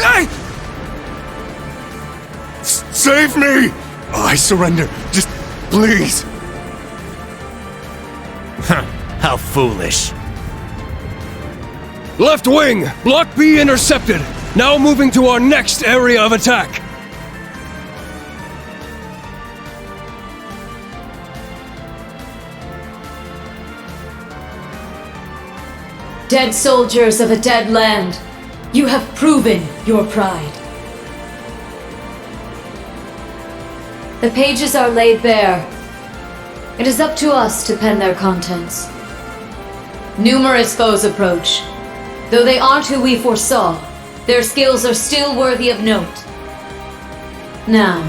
Hey! Save me! Oh, I surrender. Just please. How foolish. Left wing! Block B intercepted! Now moving to our next area of attack! Dead soldiers of a dead land, you have proven your pride. The pages are laid bare. It is up to us to pen their contents. Numerous foes approach. Though they aren't who we foresaw, their skills are still worthy of note. Now,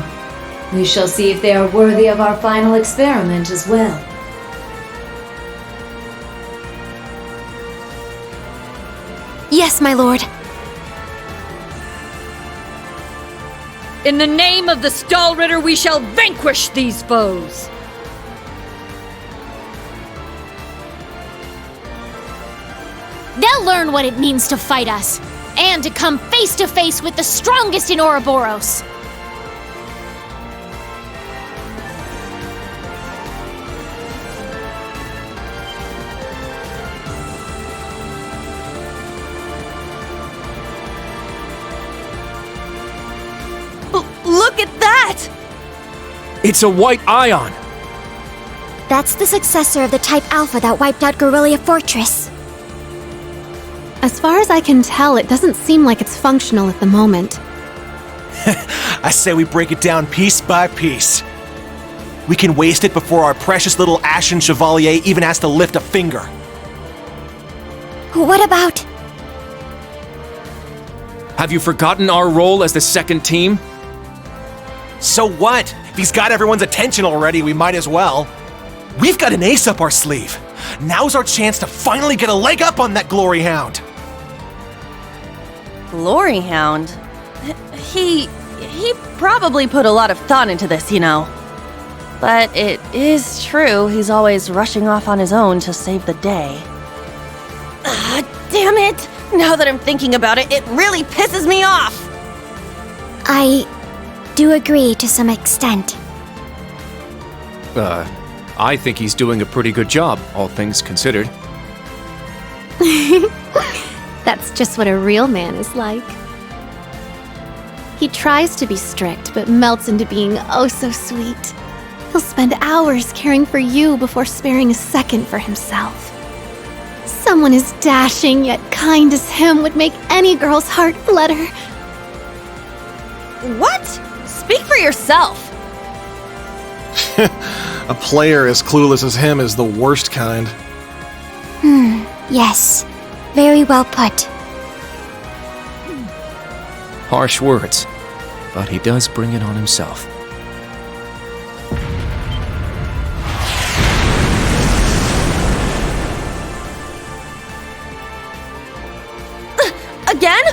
we shall see if they are worthy of our final experiment as well. Yes, my lord. In the name of the Stahlritter, we shall vanquish these foes! They'll learn what it means to fight us, and to come face to face with the strongest in Ouroboros. Look at that! It's a white ion! That's the successor of the Type Alpha that wiped out Guerrilla Fortress. As far as I can tell, it doesn't seem like it's functional at the moment. I say we break it down piece by piece. We can waste it before our precious little Ashen Chevalier even has to lift a finger. What about... Have you forgotten our role as the second team? So what? If he's got everyone's attention already, we might as well. We've got an ace up our sleeve. Now's our chance to finally get a leg up on that Glory Hound. Glory Hound? He probably put a lot of thought into this, you know. But it is true he's always rushing off on his own to save the day. Damn it! Now that I'm thinking about it, it really pisses me off! I do agree to some extent. I think he's doing a pretty good job, all things considered. That's just what a real man is like. He tries to be strict, but melts into being oh so sweet. He'll spend hours caring for you before sparing a second for himself. Someone as dashing yet kind as him would make any girl's heart flutter. What? Speak for yourself! A player as clueless as him is the worst kind. Yes. Very well put. Harsh words, but he does bring it on himself. Again?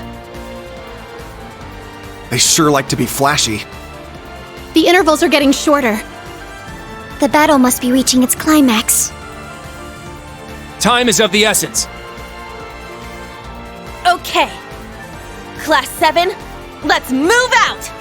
They sure like to be flashy. The intervals are getting shorter. The battle must be reaching its climax. Time is of the essence. Okay. Class 7, let's move out!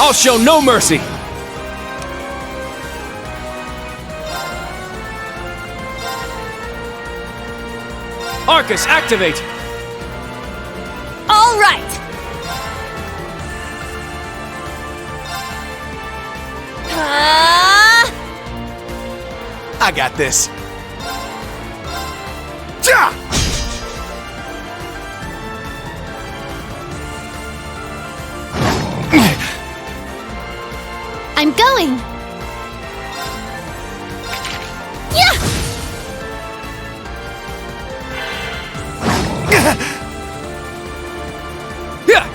I'll show no mercy! Arcus, activate! All right! I got this. Ja! I'm going! Yeah! Yeah!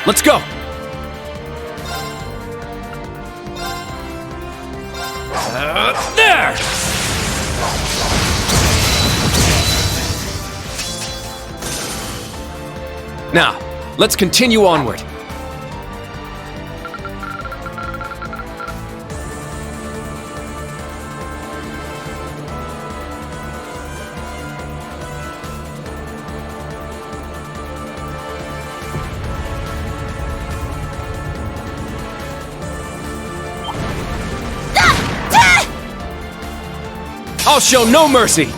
Let's go! There! Now, let's continue onward. I'll show no mercy!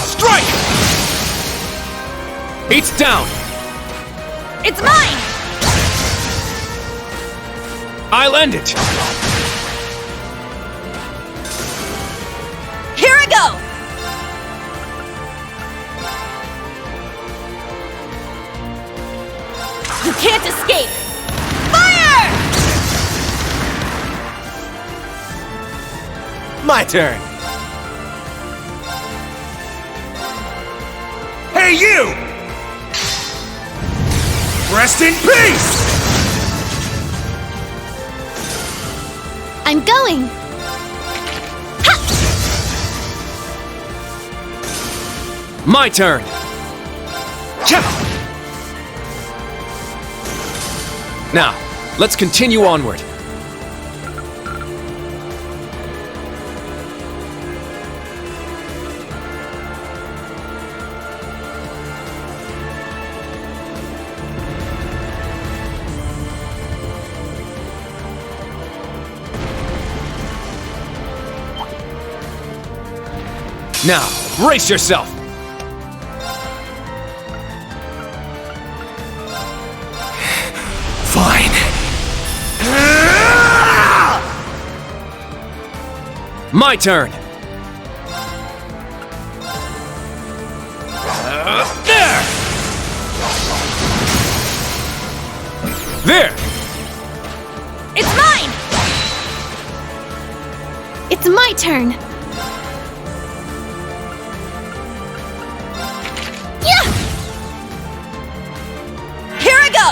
Strike! It's down! It's mine! I'll end it! Here I go! You can't escape! Fire! My turn. Hey, you! Rest in peace! I'm going! My turn! Now, let's continue onward. Now, brace yourself! Fine. My turn! There! There! It's mine! It's my turn! Here I go!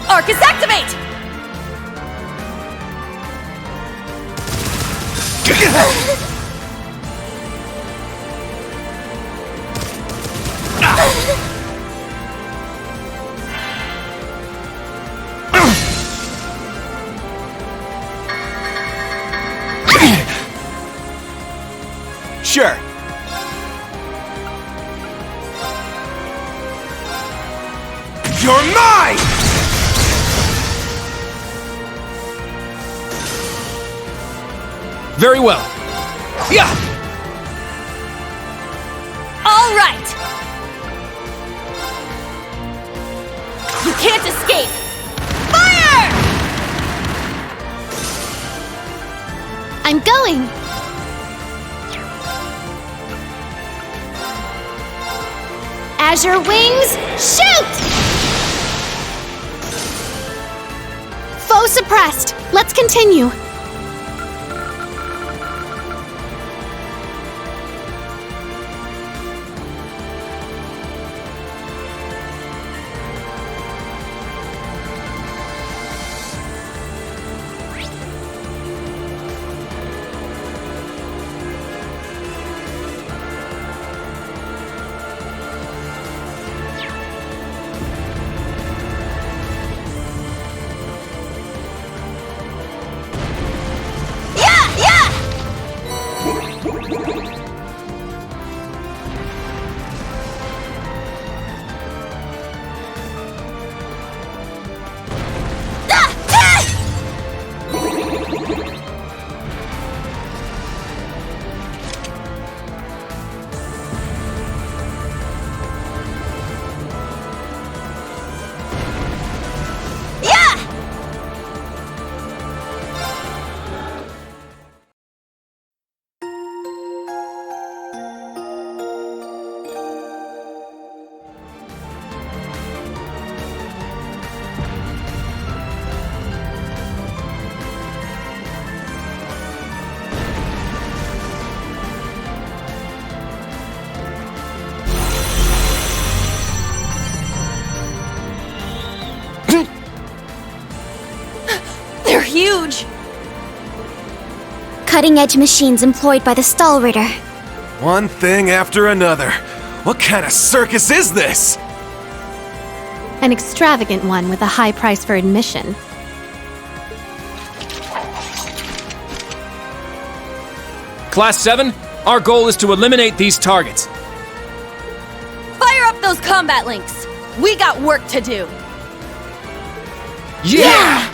Arcus, activate! Sure. You're mine! Very well. Yeah! All right! You can't escape! Fire! I'm going! Azure wings, shoot! Foe suppressed! Let's continue! They're huge! Cutting-edge machines employed by the Stahlritter. One thing after another. What kind of circus is this? An extravagant one with a high price for admission. Class 7, our goal is to eliminate these targets. Fire up those combat links! We got work to do! Yeah!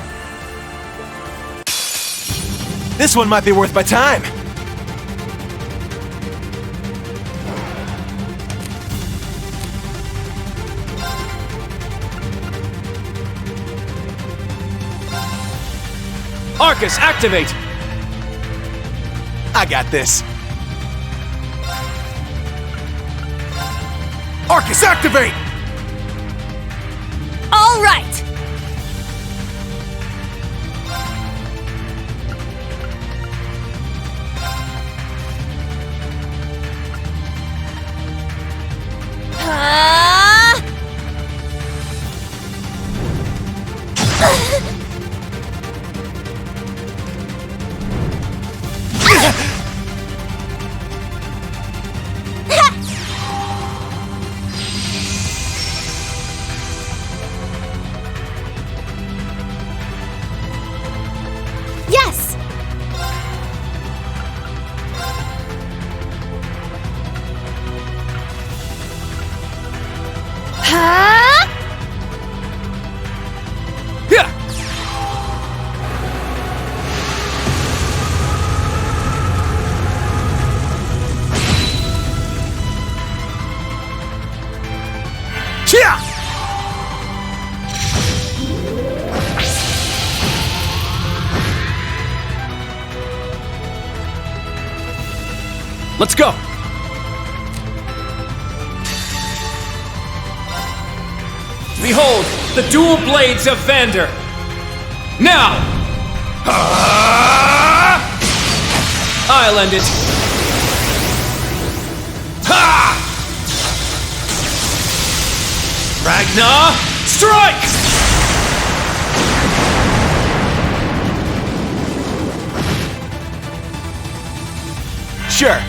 This one might be worth my time. Arcus, activate! I got this. Arcus, activate! All right! Yes! Huh? Yeah! Chia! Let's go! Behold, the dual blades of Vander! Now! I'll end it! Ha! Ragnar, strike! Sure.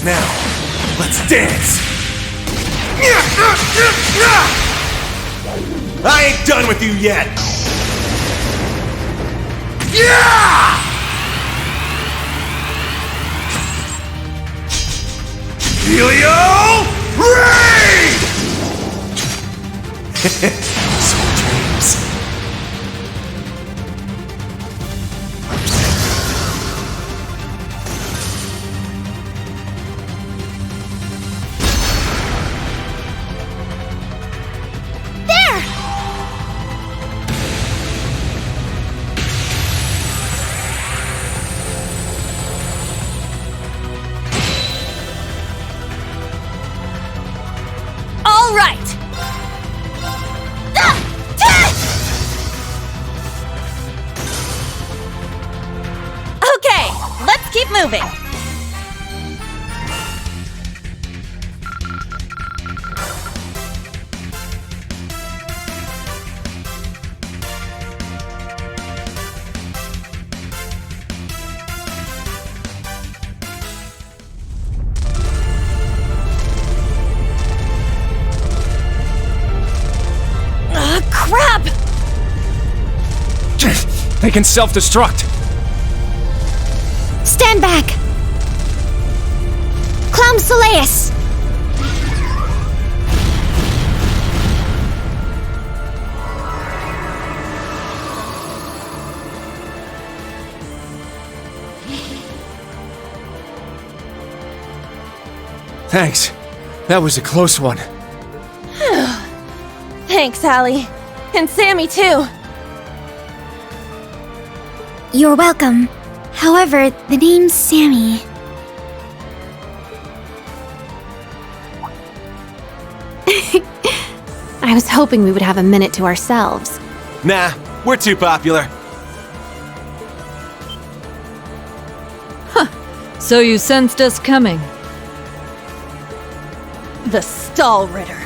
Now, let's dance! I ain't done with you yet! Yeah! Helio Raid! Sweet dreams. moving. Crap! They can self-destruct. Stand back! Clown Soleus! Thanks. That was a close one. Thanks, Allie. And Sammy, too. You're welcome. However, the name's Sammy. I was hoping we would have a minute to ourselves. Nah, we're too popular. So you sensed us coming. The Stallritter.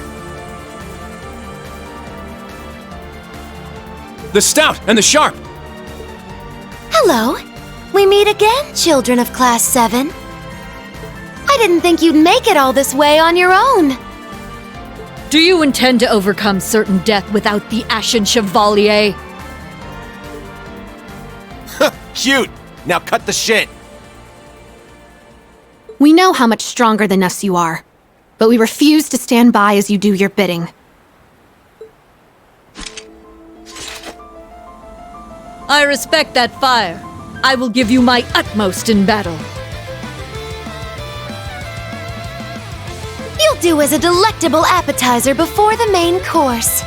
The Stout and the Sharp. Hello. We meet again, children of Class 7. I didn't think you'd make it all this way on your own. Do you intend to overcome certain death without the Ashen Chevalier? Cute. Now cut the shit. We know how much stronger than us you are, but we refuse to stand by as you do your bidding. I respect that fire. I will give you my utmost in battle. You'll do as a delectable appetizer before the main course.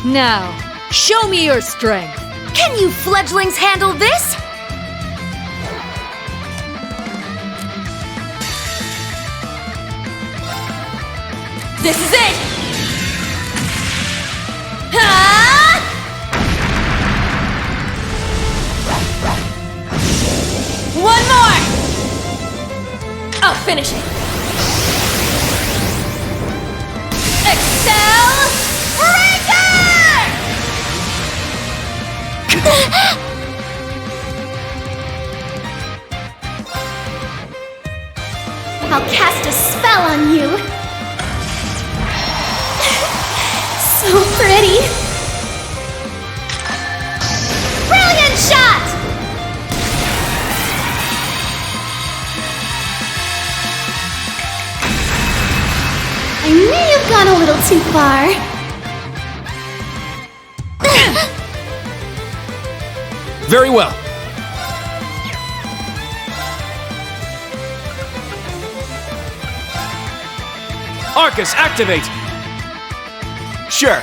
Now, show me your strength. Can you fledglings handle this? This is it! Ah! One more! I'll finish it! I'll cast a spell on you. So pretty. Brilliant shot! I may have gone a little too far. Very well. Arcus, activate! Sure.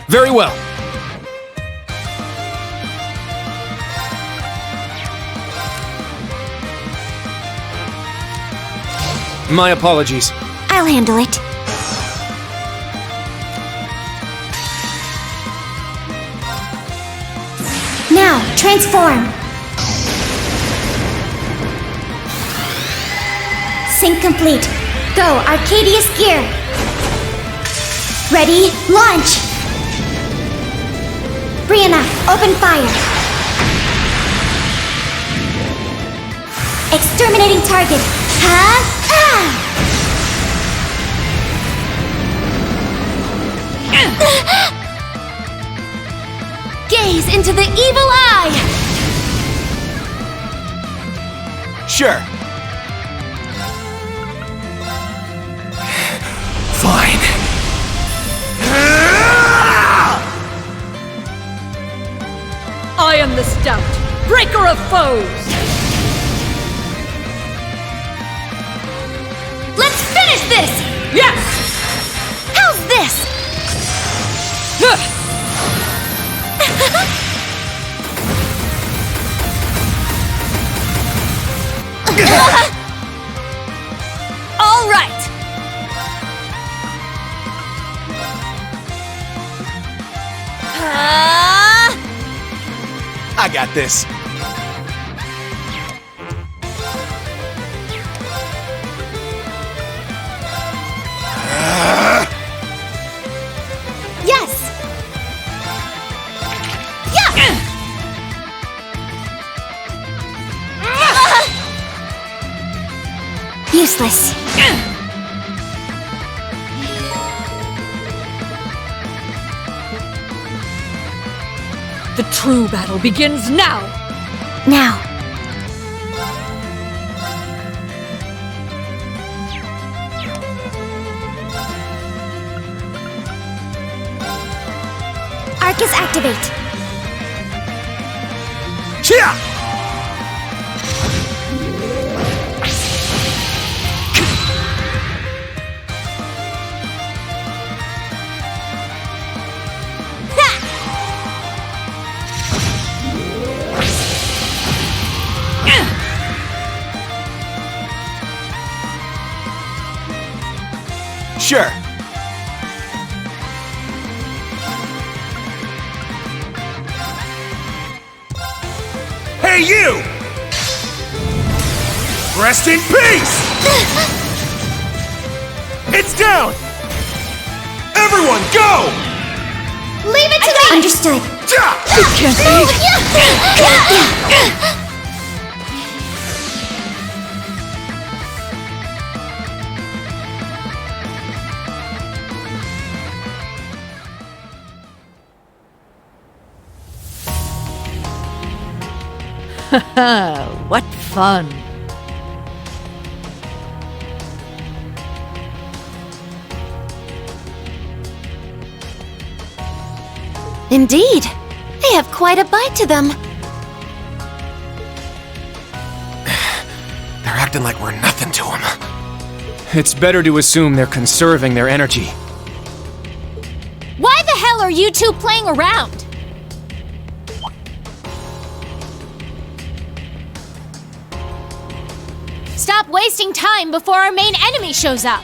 Very well. My apologies. I'll handle it. Now, transform. Sync complete. Go, Arcadius gear. Ready, launch. Brianna, open fire. Exterminating target. Gaze into the evil eye. Sure. Fine. I am the stout, breaker of foes! Let's finish this! Yes! How's this? All right. I got this. Yes! Yeah! Useless. The true battle begins now! Now. Arcus activate. Chia! Sure. Hey, you! Rest in peace! It's down! Everyone, go! Leave it to me! Understood. You can't be! What fun! Indeed. They have quite a bite to them. They're acting like we're nothing to them. It's better to assume they're conserving their energy. Why the hell are you two playing around? Stop wasting time before our main enemy shows up.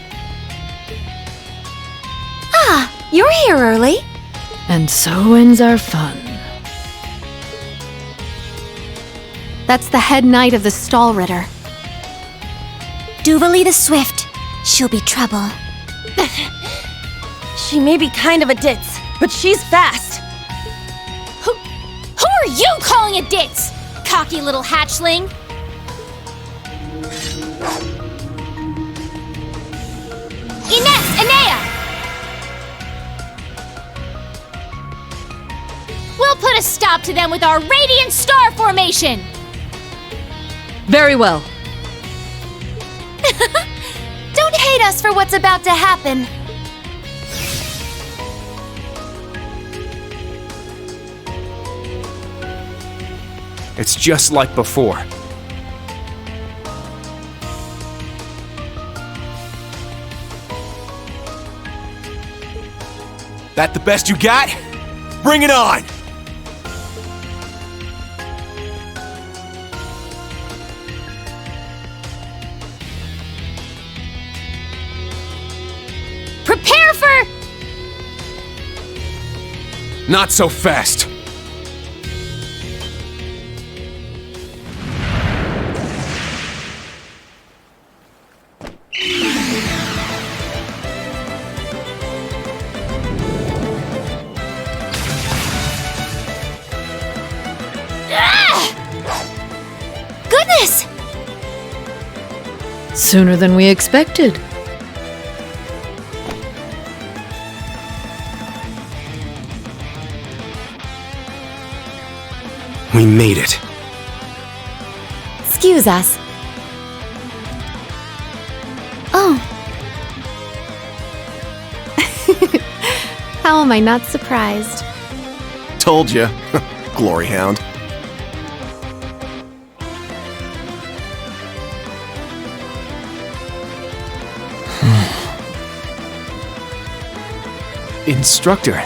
Ah, you're here early. And so ends our fun. That's the head knight of the Stall Ritter. Duvalie the Swift. She'll be trouble. She may be kind of a ditz, but she's fast. Who are you calling a ditz? Cocky little hatchling. Ines, Enea! We'll put a stop to them with our Radiant Star Formation! Very well. Don't hate us for what's about to happen. It's just like before. That the best you got? Bring it on! Prepare for... Not so fast. Goodness! Sooner than we expected. We made it. Excuse us. Oh. How am I not surprised? Told ya. Glory Hound. Instructor.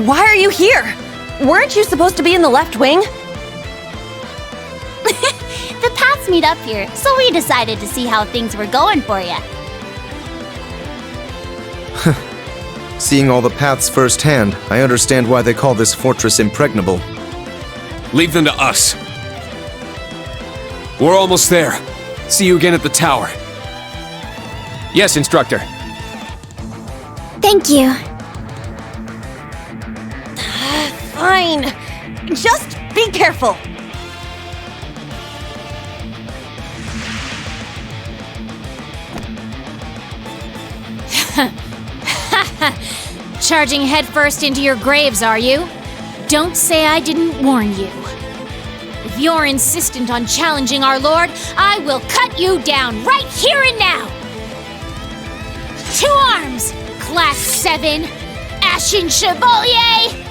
Why are you here? Weren't you supposed to be in the left wing? The paths meet up here, so we decided to see how things were going for you. Seeing all the paths firsthand, I understand why they call this fortress impregnable. Leave them to us. We're almost there. See you again at the tower. Yes, Instructor. Thank you. Fine. Just be careful. Charging headfirst into your graves, are you? Don't say I didn't warn you. If you're insistent on challenging our Lord, I will cut you down right here and now! 2 arms! Class 7, Ashen Chevalier!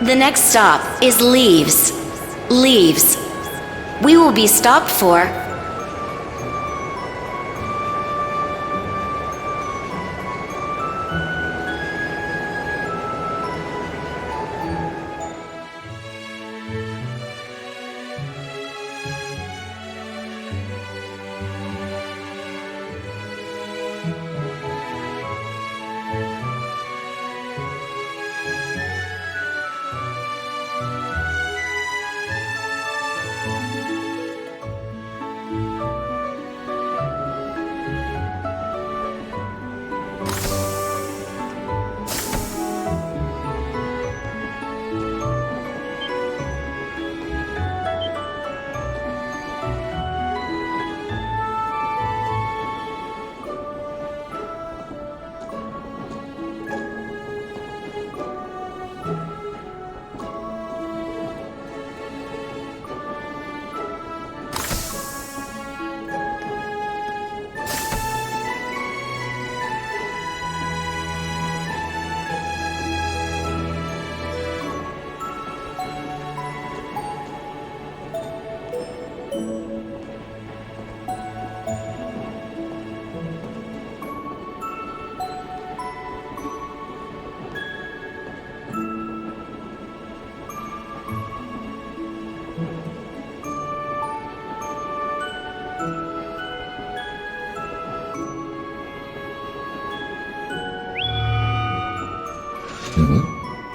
The next stop is Leaves. Leaves. We will be stopped for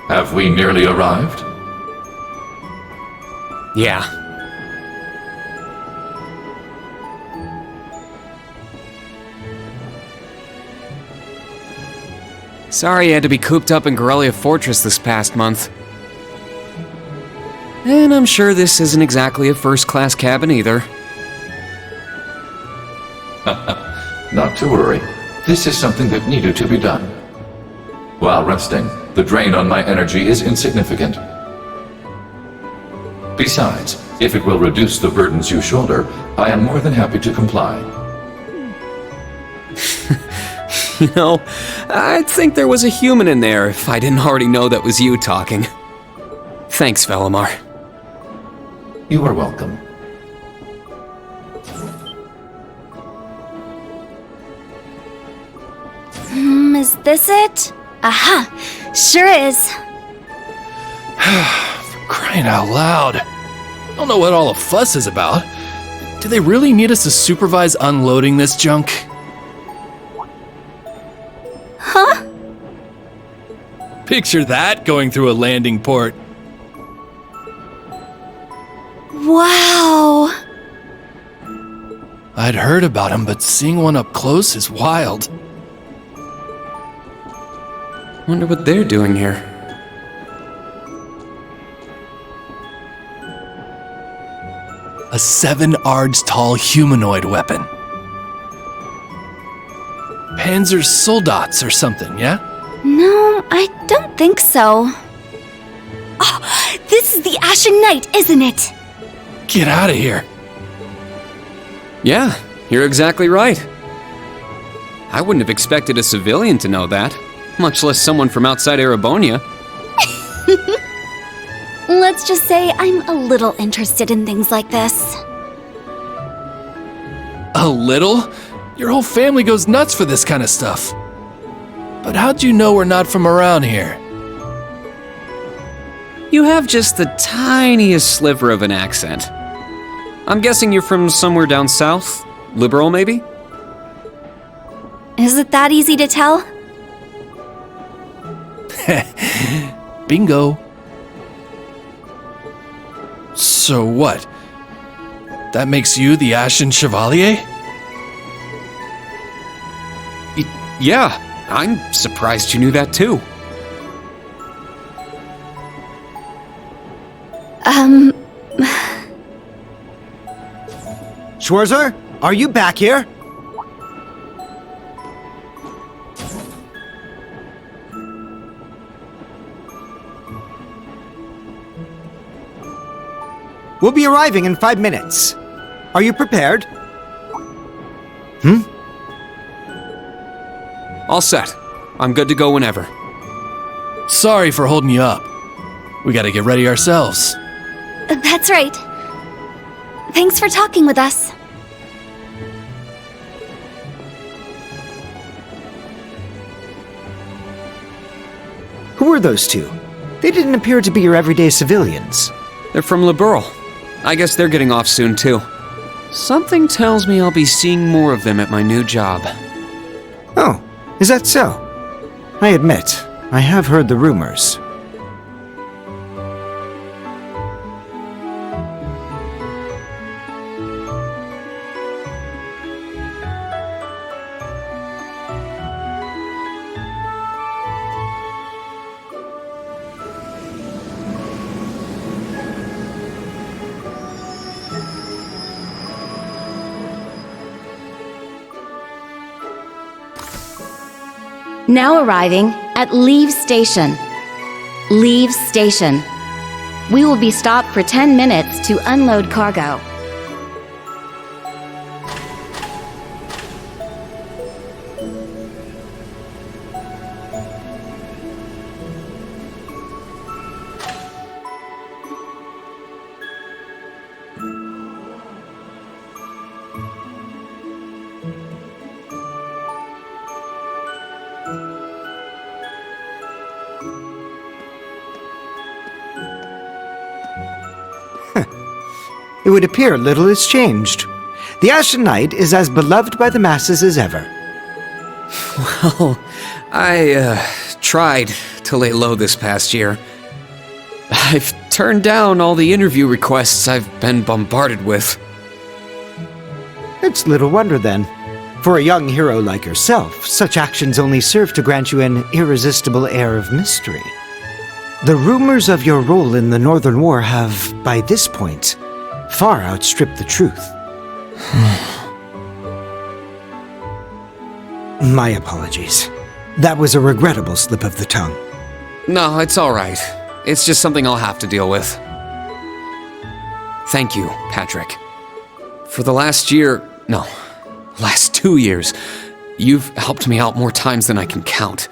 Have we nearly arrived? Yeah. Sorry you had to be cooped up in Corellia Fortress this past month. And I'm sure this isn't exactly a first-class cabin either. Not to worry. This is something that needed to be done. While resting, the drain on my energy is insignificant. Besides, if it will reduce the burdens you shoulder, I am more than happy to comply. You know, I'd think there was a human in there if I didn't already know that was you talking. Thanks, Velimar. You are welcome. Is this it? Aha! Sure is. Crying out loud. I don't know what all the fuss is about. Do they really need us to supervise unloading this junk? Huh? Picture that going through a landing port. Wow! I'd heard about them, but seeing one up close is wild. Wonder what they're doing here. A 7 ards tall humanoid weapon. Panzer Soldats or something, yeah? No, I don't think so. Oh, this is the Ashen Knight, isn't it? Get out of here. Yeah, you're exactly right. I wouldn't have expected a civilian to know that, much less someone from outside Erebonia. Let's just say I'm a little interested in things like this. A little? Your whole family goes nuts for this kind of stuff. But how'd you know we're not from around here? You have just the tiniest sliver of an accent. I'm guessing you're from somewhere down south? Liberal, maybe? Is it that easy to tell? Bingo. So what? That makes you the Ashen Chevalier? Yeah, I'm surprised you knew that too. Schwarzer, are you back here? We'll be arriving in 5 minutes. Are you prepared? All set. I'm good to go whenever. Sorry for holding you up. We gotta get ready ourselves. That's right. Thanks for talking with us. Who are those two? They didn't appear to be your everyday civilians. They're from Liberal. I guess they're getting off soon too. Something tells me I'll be seeing more of them at my new job. Oh, is that so? I admit, I have heard the rumors. Now arriving at Leave Station. Leave Station. We will be stopped for 10 minutes to unload cargo. It would appear little has changed. The Ashen Knight is as beloved by the masses as ever. Well, I tried to lay low this past year. I've turned down all the interview requests I've been bombarded with. It's little wonder then. For a young hero like yourself, such actions only serve to grant you an irresistible air of mystery. The rumors of your role in the Northern War have, by this point, far outstripped the truth. My apologies. That was a regrettable slip of the tongue. No, it's alright. It's just something I'll have to deal with. Thank you, Patrick. For the last 2 years, you've helped me out more times than I can count.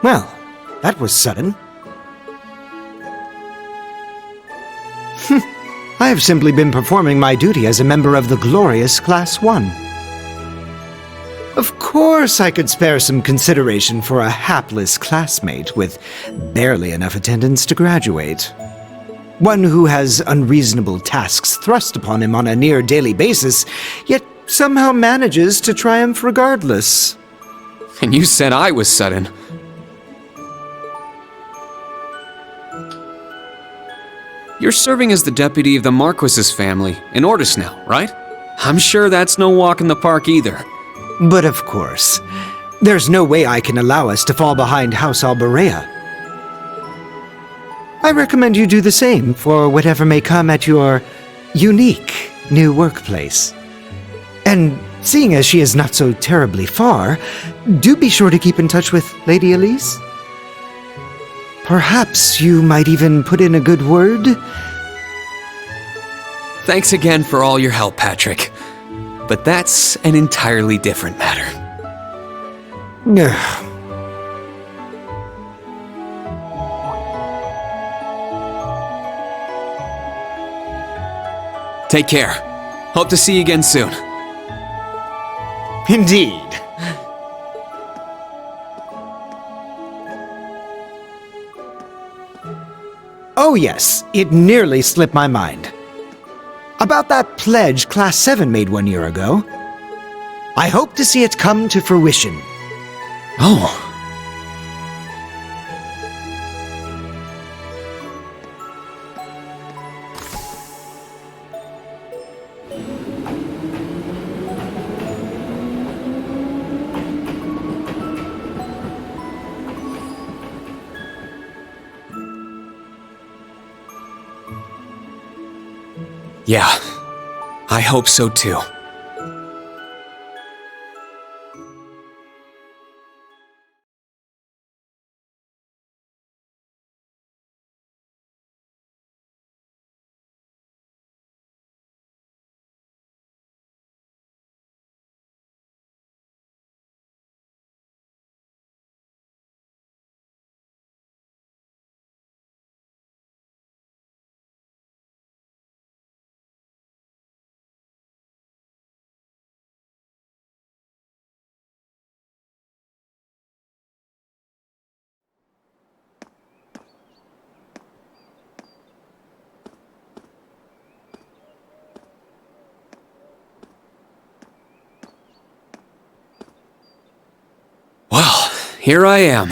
Well, that was sudden. I have simply been performing my duty as a member of the glorious Class 1. Of course I could spare some consideration for a hapless classmate with barely enough attendance to graduate. One who has unreasonable tasks thrust upon him on a near-daily basis, yet somehow manages to triumph regardless. And you said I was sudden. You're serving as the deputy of the Marquis's family in Ordis now, right? I'm sure that's no walk in the park either. But of course, there's no way I can allow us to fall behind House Alberea. I recommend you do the same for whatever may come at your unique new workplace. And seeing as she is not so terribly far, do be sure to keep in touch with Lady Elise. Perhaps you might even put in a good word? Thanks again for all your help, Patrick. But that's an entirely different matter. Take care. Hope to see you again soon. Indeed. Oh yes, it nearly slipped my mind. About that pledge Class 7 made 1 year ago. I hope to see it come to fruition. Oh. Yeah, I hope so too. Well, here I am.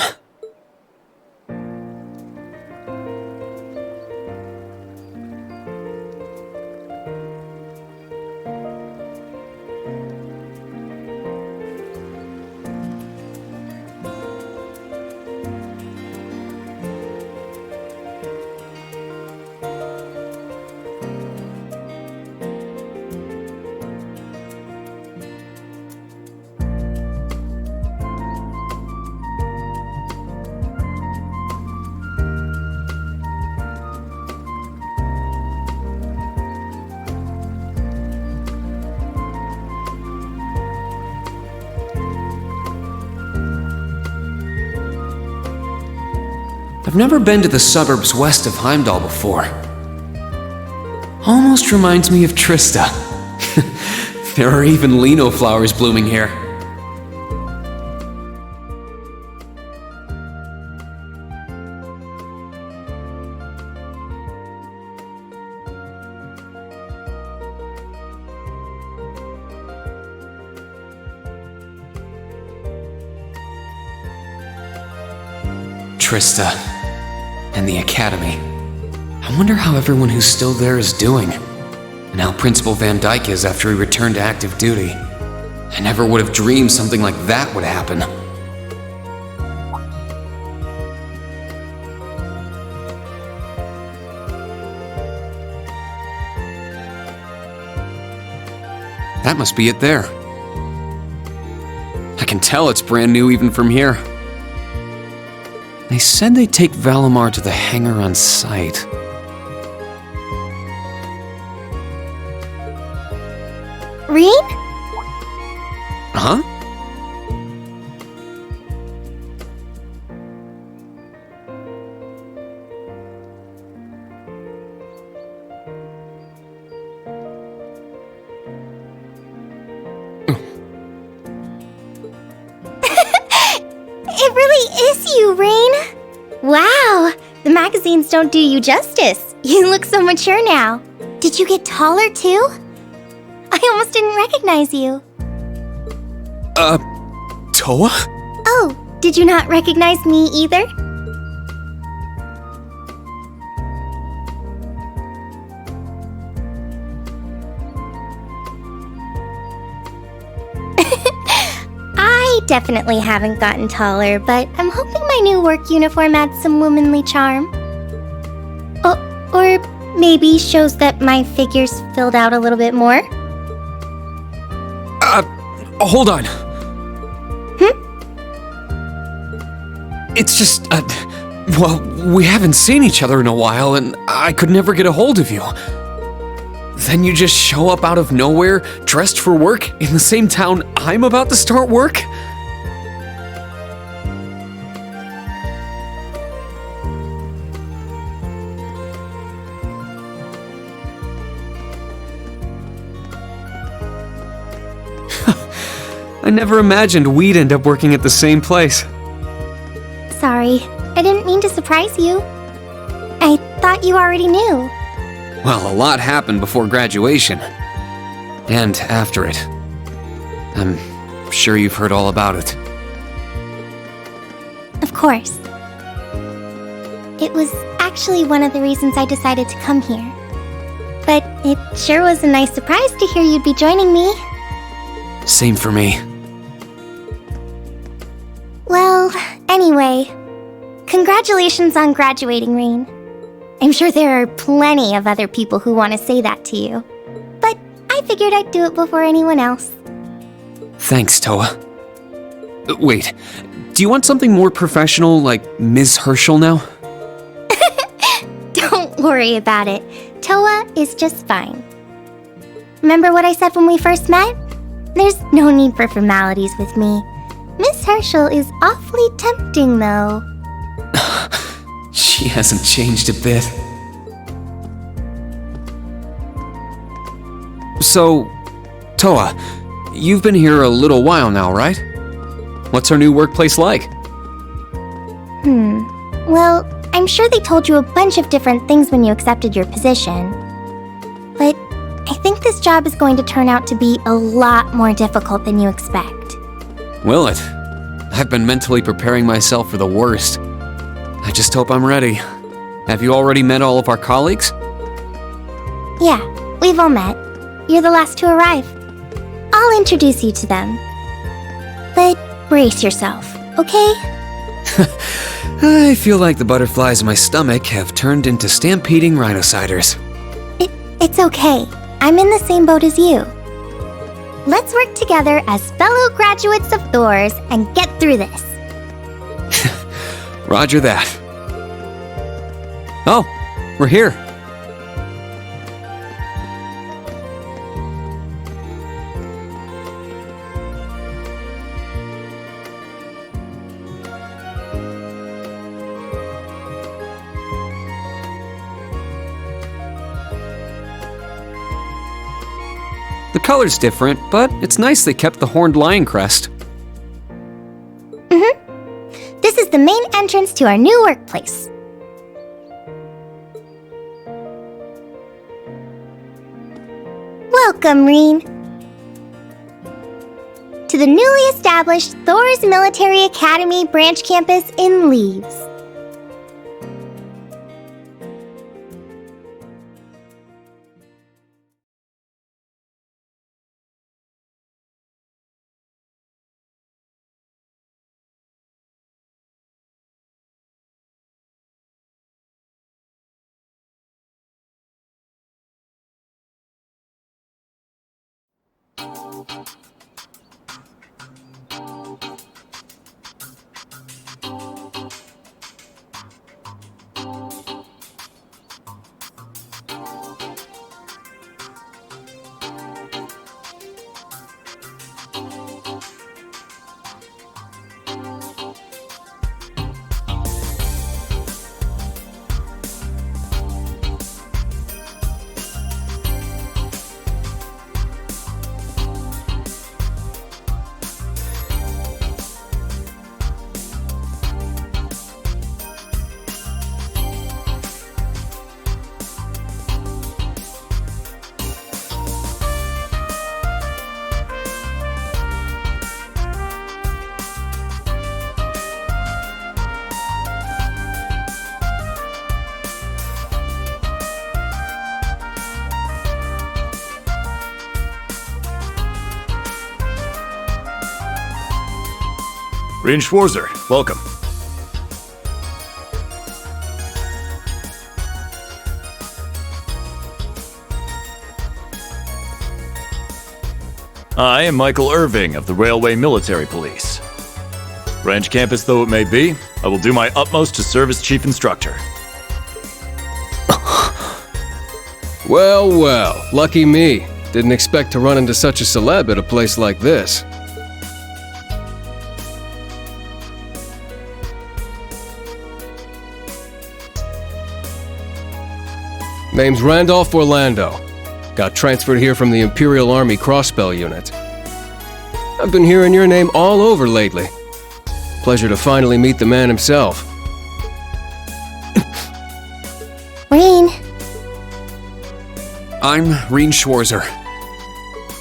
I've never been to the suburbs west of Heimdall before. Almost reminds me of Trista. There are even lino flowers blooming here. Trista, and the Academy. I wonder how everyone who's still there is doing, and how Principal Van Dyke is after he returned to active duty. I never would have dreamed something like that would happen. That must be it there. I can tell it's brand new even from here. They said they'd take Valimar to the hangar on site. Reen? Huh? It really is you, Reen! Wow! The magazines don't do you justice. You look so mature now. Did you get taller too? I almost didn't recognize you. Toa? Oh, did you not recognize me either? I definitely haven't gotten taller, but I'm hoping my new work uniform adds some womanly charm. Oh, or maybe shows that my figure's filled out a little bit more. Hold on. It's just, well, we haven't seen each other in a while, and I could never get a hold of you. Then you just show up out of nowhere, dressed for work, in the same town I'm about to start work? I never imagined we'd end up working at the same place. Sorry, I didn't mean to surprise you. I thought you already knew. Well, a lot happened before graduation. And after it. I'm sure you've heard all about it. Of course. It was actually one of the reasons I decided to come here. But it sure was a nice surprise to hear you'd be joining me. Same for me. Well, anyway, congratulations on graduating, Reen. I'm sure there are plenty of other people who want to say that to you. But I figured I'd do it before anyone else. Thanks, Toa. Wait, do you want something more professional, like Ms. Herschel now? Don't worry about it. Toa is just fine. Remember what I said when we first met? There's no need for formalities with me. Miss Herschel is awfully tempting, though. She hasn't changed a bit. So, Toa, you've been here a little while now, right? What's our new workplace like? Well, I'm sure they told you a bunch of different things when you accepted your position. But I think this job is going to turn out to be a lot more difficult than you expect. Will it? I've been mentally preparing myself for the worst. I just hope I'm ready. Have you already met all of our colleagues? Yeah, we've all met. You're the last to arrive. I'll introduce you to them. But brace yourself, okay? I feel like the butterflies in my stomach have turned into stampeding rhinociders. It's okay. I'm in the same boat as you. Let's work together as fellow graduates of Thors and get through this. Roger that. Oh, we're here. The color's different, but it's nice they kept the horned lion crest. This is the main entrance to our new workplace. Welcome, Reen, to the newly established Thors Military Academy branch campus in Leaves. Rain Schwarzer, welcome. I am Michael Irving of the Railway Military Police. Branch campus though it may be, I will do my utmost to serve as chief instructor. Well, well, lucky me. Didn't expect to run into such a celeb at a place like this. Name's Randolph Orlando. Got transferred here from the Imperial Army Crossbell Unit. I've been hearing your name all over lately. Pleasure to finally meet the man himself. Rain. I'm Rain Schwarzer.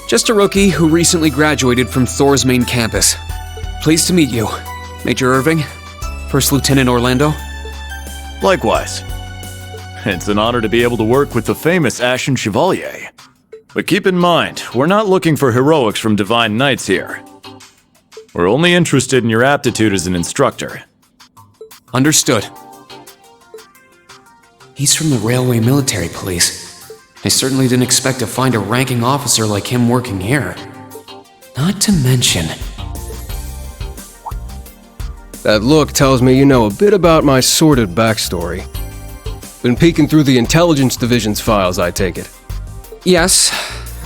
Just a rookie who recently graduated from Thor's main campus. Pleased to meet you, Major Irving, First Lieutenant Orlando. Likewise. It's an honor to be able to work with the famous Ashen Chevalier. But keep in mind, we're not looking for heroics from Divine Knights here. We're only interested in your aptitude as an instructor. Understood. He's from the Railway Military Police. I certainly didn't expect to find a ranking officer like him working here. Not to mention... That look tells me you know a bit about my sordid backstory. Been peeking through the Intelligence Division's files, I take it. Yes,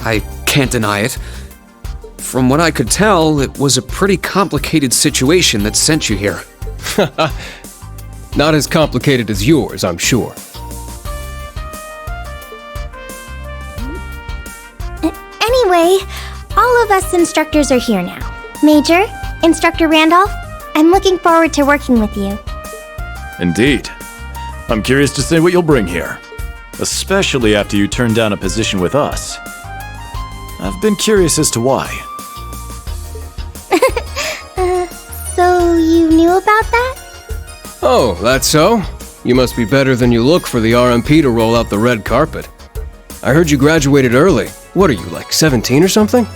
I can't deny it. From what I could tell, it was a pretty complicated situation that sent you here. Not as complicated as yours, I'm sure. Anyway, all of us instructors are here now. Major, Instructor Randolph, I'm looking forward to working with you. Indeed. I'm curious to see what you'll bring here. Especially after you turn down a position with us. I've been curious as to why. So you knew about that? Oh, that's so? You must be better than you look for the RMP to roll out the red carpet. I heard you graduated early. What are you, like 17 or something?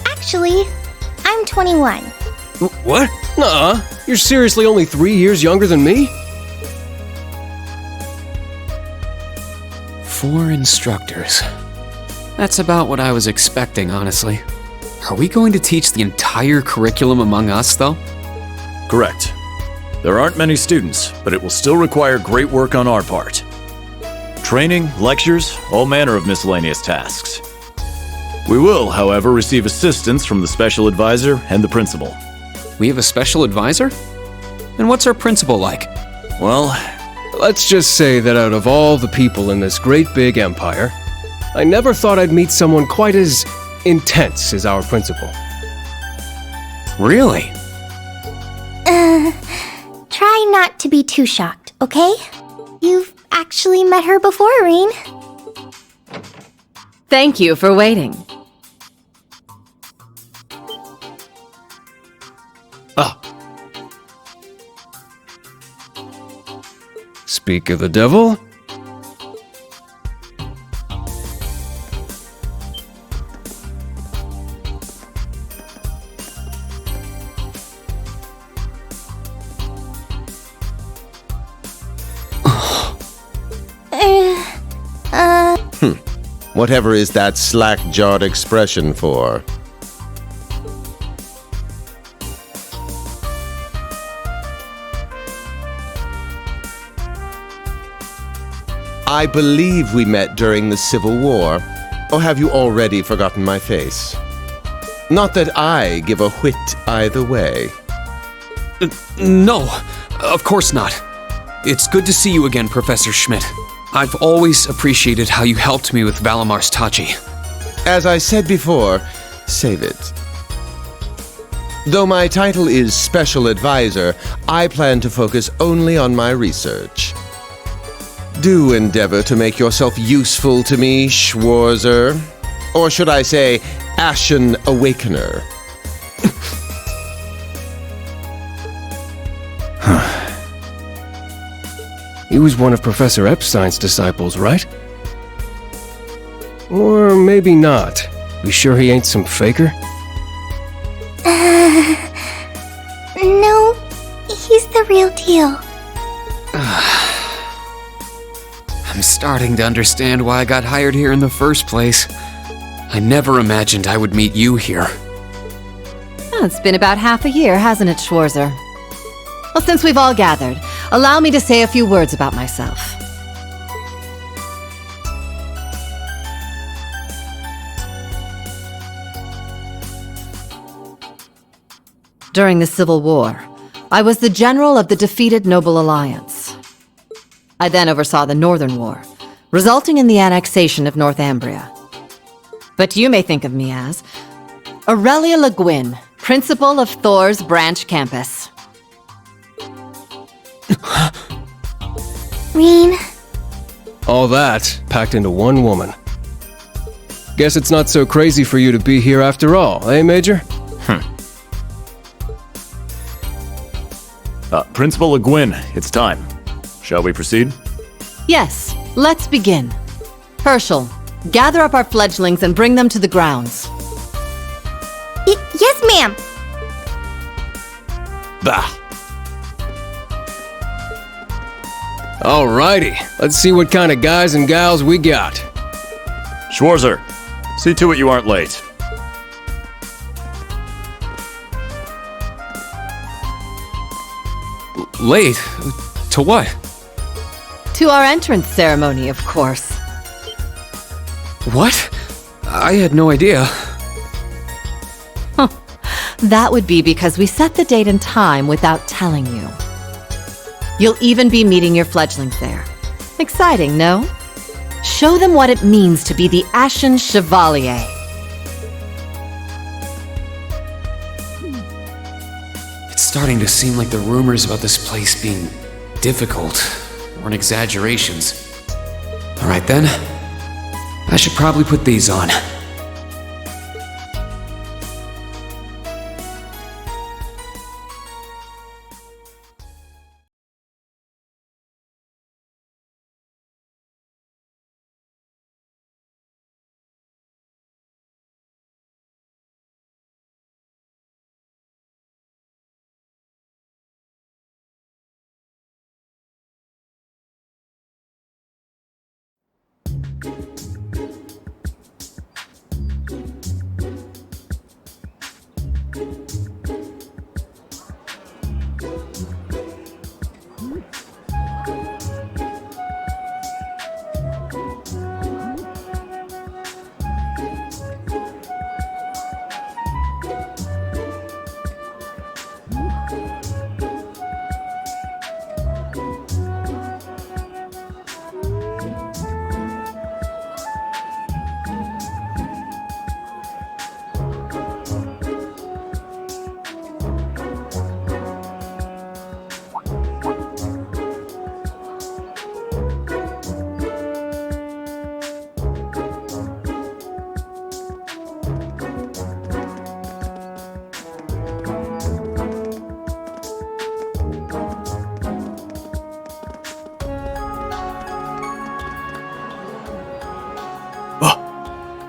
Actually, I'm 21. What? Nuh-uh. You're seriously only 3 years younger than me? 4 instructors. That's about what I was expecting, honestly. Are we going to teach the entire curriculum among us, though? Correct. There aren't many students, but it will still require great work on our part. Training, lectures, all manner of miscellaneous tasks. We will, however, receive assistance from the special advisor and the principal. We have a special advisor? And what's our principal like? Well, let's just say that out of all the people in this great big empire, I never thought I'd meet someone quite as intense as our principal. Really? Try not to be too shocked, okay? You've actually met her before, Rain. Thank you for waiting. Ah. Speak of the devil. Whatever is that slack-jawed expression for? I believe we met during the Civil War. Or have you already forgotten my face? Not that I give a whit either way. No, of course not. It's good to see you again, Professor Schmidt. I've always appreciated how you helped me with Valamar's Tachi. As I said before, save it. Though my title is Special Advisor, I plan to focus only on my research. Do endeavor to make yourself useful to me, Schwarzer. Or should I say, Ashen Awakener. He was one of Professor Epstein's disciples, right? Or maybe not. You sure he ain't some faker? No, he's the real deal. I'm starting to understand why I got hired here in the first place. I never imagined I would meet you here. Oh, it's been about half a year, hasn't it, Schwarzer? Well, since we've all gathered, allow me to say a few words about myself. During the Civil War, I was the general of the defeated Noble Alliance. I then oversaw the Northern War, resulting in the annexation of Northumbria. But you may think of me as Aurelia Le Guin, principal of Thor's branch campus. Reen. All that packed into one woman. Guess it's not so crazy for you to be here after all, eh, Major? Principal Le Guin, it's time. Shall we proceed? Yes, let's begin. Herschel, gather up our fledglings and bring them to the grounds. Yes, ma'am. Bah! Alrighty, let's see what kind of guys and gals we got. Schwarzer, see to it you aren't late. Late? To what? To our entrance ceremony, of course. What? I had no idea. That would be because we set the date and time without telling you. You'll even be meeting your fledglings there. Exciting, no? Show them what it means to be the Ashen Chevalier. It's starting to seem like the rumors about this place being difficult weren't exaggerations. Alright then, I should probably put these on.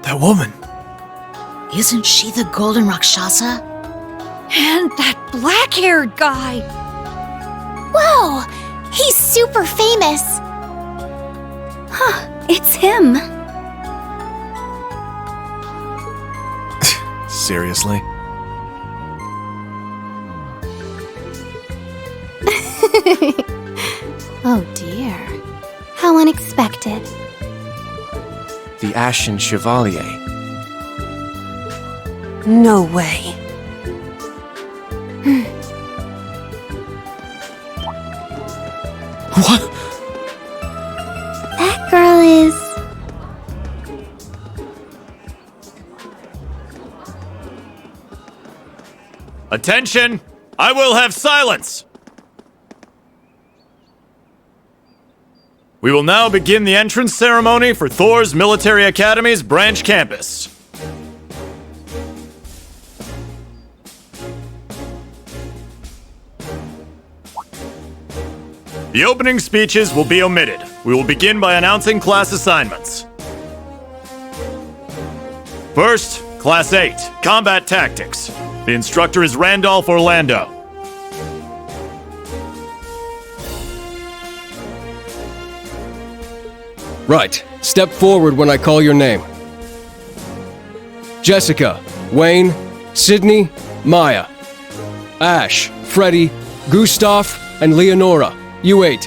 That woman. Isn't she the Golden Rakshasa? And that black-haired guy. Whoa! He's super famous. Huh, it's him. Seriously? Oh dear. How unexpected. The Ashen Chevalier. No way. What? That girl is... Attention! I will have silence! We will now begin the entrance ceremony for Thor's Military Academy's branch campus. The opening speeches will be omitted. We will begin by announcing class assignments. First, Class 8, Combat Tactics. The instructor is Randolph Orlando. Right. Step forward when I call your name. Jessica, Wayne, Sydney, Maya. Ash, Freddie, Gustav, and Leonora. You 8.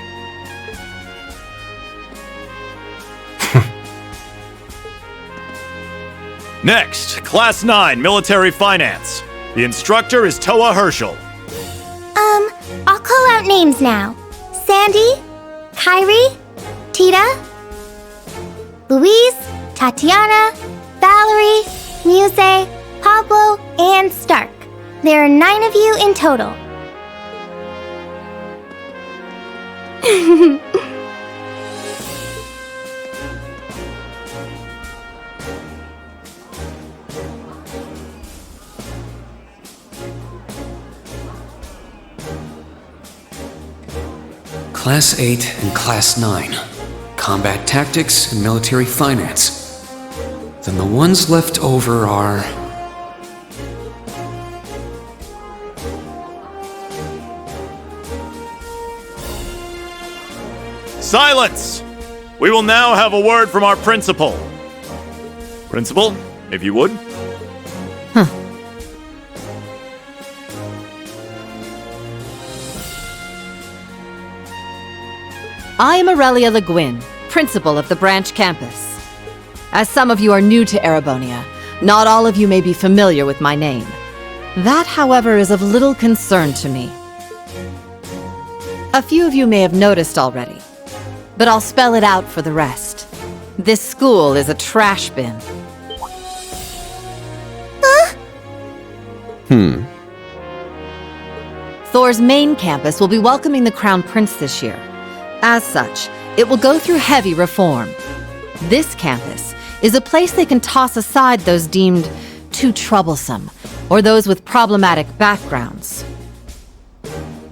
Next, Class 9, Military Finance. The instructor is Toa Herschel. I'll call out names now. Sandy, Kyrie, Tita, Louise, Tatiana, Valerie, Muse, Pablo, and Stark. There are 9 of you in total. Class 8 and Class 9. Combat Tactics and Military Finance. Then the ones left over are... Silence! We will now have a word from our principal. Principal, if you would. I am Aurelia Le Guin, principal of the branch campus. As some of you are new to Erebonia, not all of you may be familiar with my name. That, however, is of little concern to me. A few of you may have noticed already, but I'll spell it out for the rest. This school is a trash bin. Thor's main campus will be welcoming the Crown Prince this year. As such, it will go through heavy reform. This campus is a place they can toss aside those deemed too troublesome, or those with problematic backgrounds.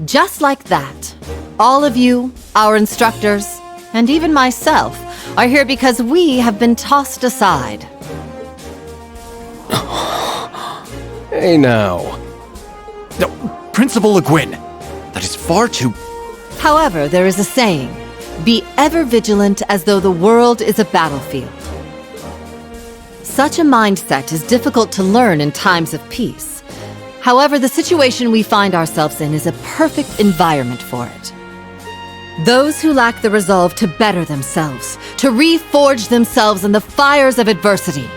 Just like that, all of you, our instructors, and even myself, are here because we have been tossed aside. Hey now. No, Principal Le Guin, that is far too... However, there is a saying, be ever vigilant as though the world is a battlefield. Such a mindset is difficult to learn in times of peace. However, the situation we find ourselves in is a perfect environment for it. Those who lack the resolve to better themselves, to reforge themselves in the fires of adversity,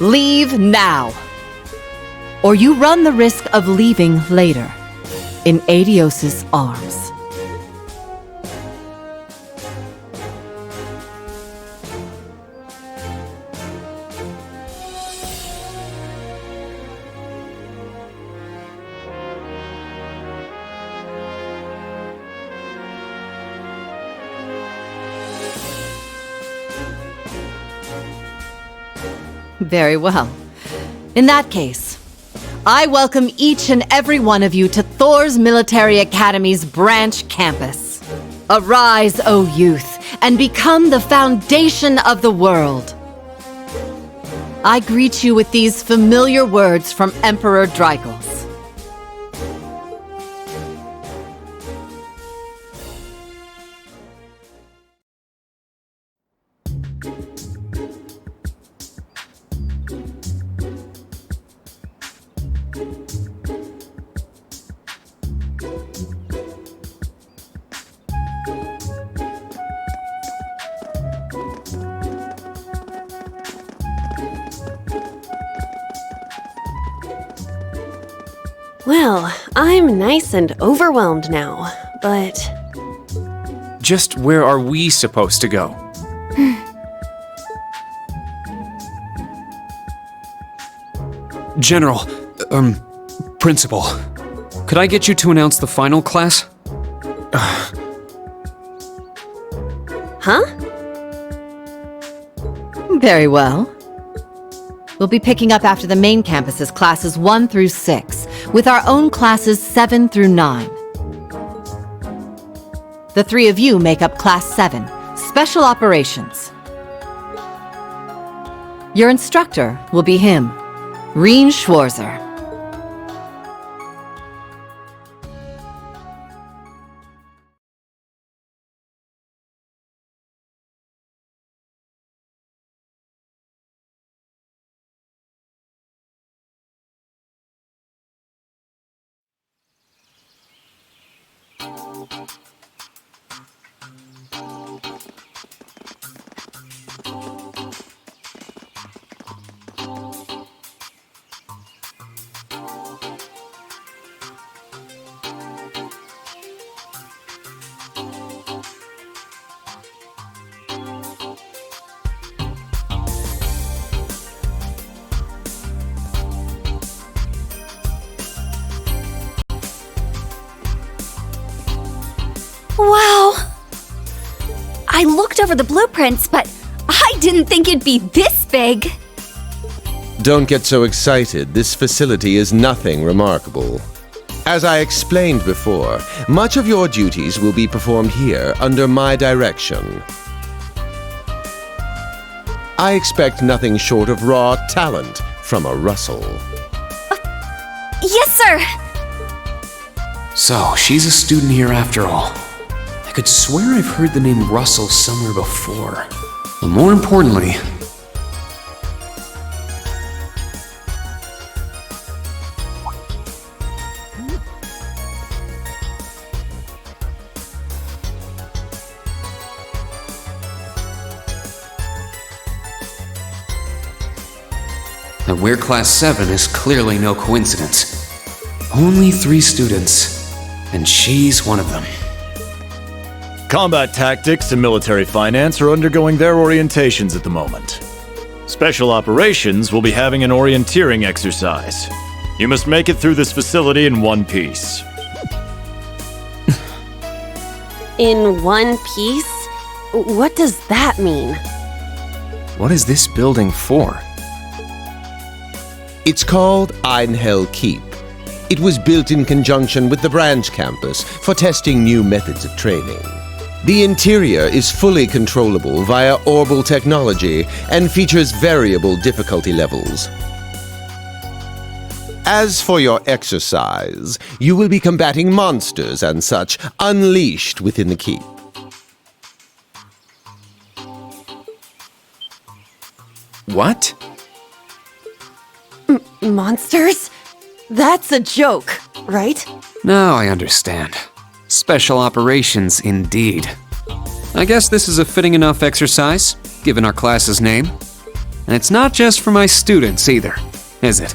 leave now. Or you run the risk of leaving later, in Adios's arms. Very well. In that case, I welcome each and every one of you to Thor's Military Academy's branch campus. Arise, O youth, and become the foundation of the world. I greet you with these familiar words from Emperor Dreigels. Well, I'm nice and overwhelmed now, but... Just where are we supposed to go? General, Principal, could I get you to announce the final class? Huh? Very well. We'll be picking up after the main campus's classes 1 through 6, with our own classes 7 through 9. The 3 of you make up Class 7, Special Operations. Your instructor will be him, Reen Schwarzer. Wow! I looked over the blueprints, but I didn't think it'd be this big. Don't get so excited. This facility is nothing remarkable. As I explained before, much of your duties will be performed here under my direction. I expect nothing short of raw talent from a Russell. Yes, sir! So, she's a student here after all. I could swear I've heard the name Russell somewhere before. But more importantly... that we're Class 7 is clearly no coincidence. Only 3 students, and she's one of them. Combat tactics and military finance are undergoing their orientations at the moment. Special operations will be having an orienteering exercise. You must make it through this facility in one piece. In one piece? What does that mean? What is this building for? It's called Einhell Keep. It was built in conjunction with the branch campus for testing new methods of training. The interior is fully controllable via orbal technology and features variable difficulty levels. As for your exercise, you will be combating monsters and such unleashed within the keep. What? Monsters? That's a joke, right? Now I understand. Special operations, indeed. I guess this is a fitting enough exercise, given our class's name. And it's not just for my students either, is it?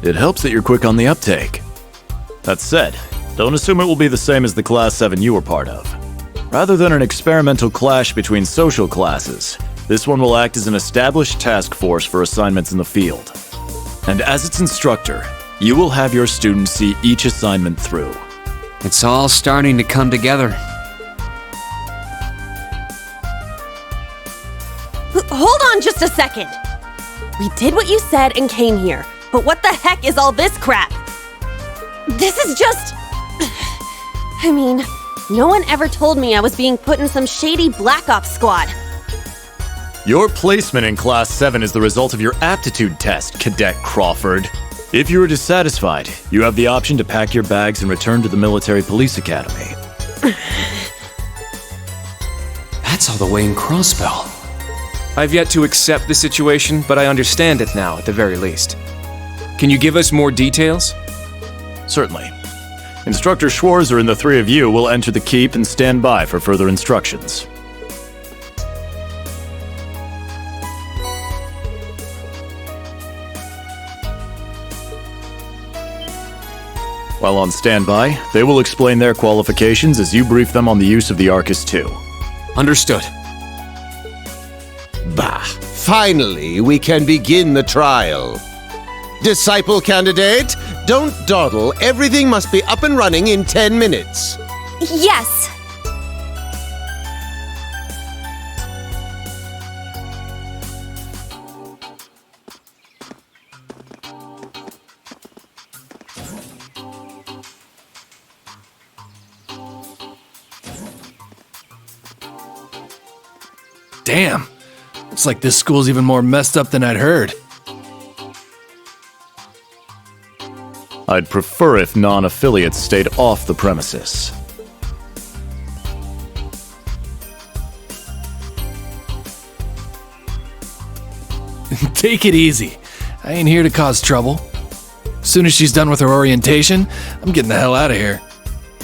It helps that you're quick on the uptake. That said, don't assume it will be the same as the Class 7 you were part of. Rather than an experimental clash between social classes, this one will act as an established task force for assignments in the field. And as its instructor, you will have your students see each assignment through. It's all starting to come together. Hold on just a second! We did what you said and came here, but what the heck is all this crap? This is just... I mean, no one ever told me I was being put in some shady Black Ops squad. Your placement in Class 7 is the result of your aptitude test, Cadet Crawford. If you are dissatisfied, you have the option to pack your bags and return to the Military Police Academy. That's all the way in Crossbell. I've yet to accept the situation, but I understand it now, at the very least. Can you give us more details? Certainly. Instructor Schwarzer and the three of you will enter the keep and stand by for further instructions. While on standby, they will explain their qualifications as you brief them on the use of the Arcus II. Understood. Bah! Finally, we can begin the trial. Disciple candidate, don't dawdle. Everything must be up and running in 10 minutes. Yes. Damn. Looks like this school's even more messed up than I'd heard. I'd prefer if non-affiliates stayed off the premises. Take it easy. I ain't here to cause trouble. As soon as she's done with her orientation, I'm getting the hell out of here.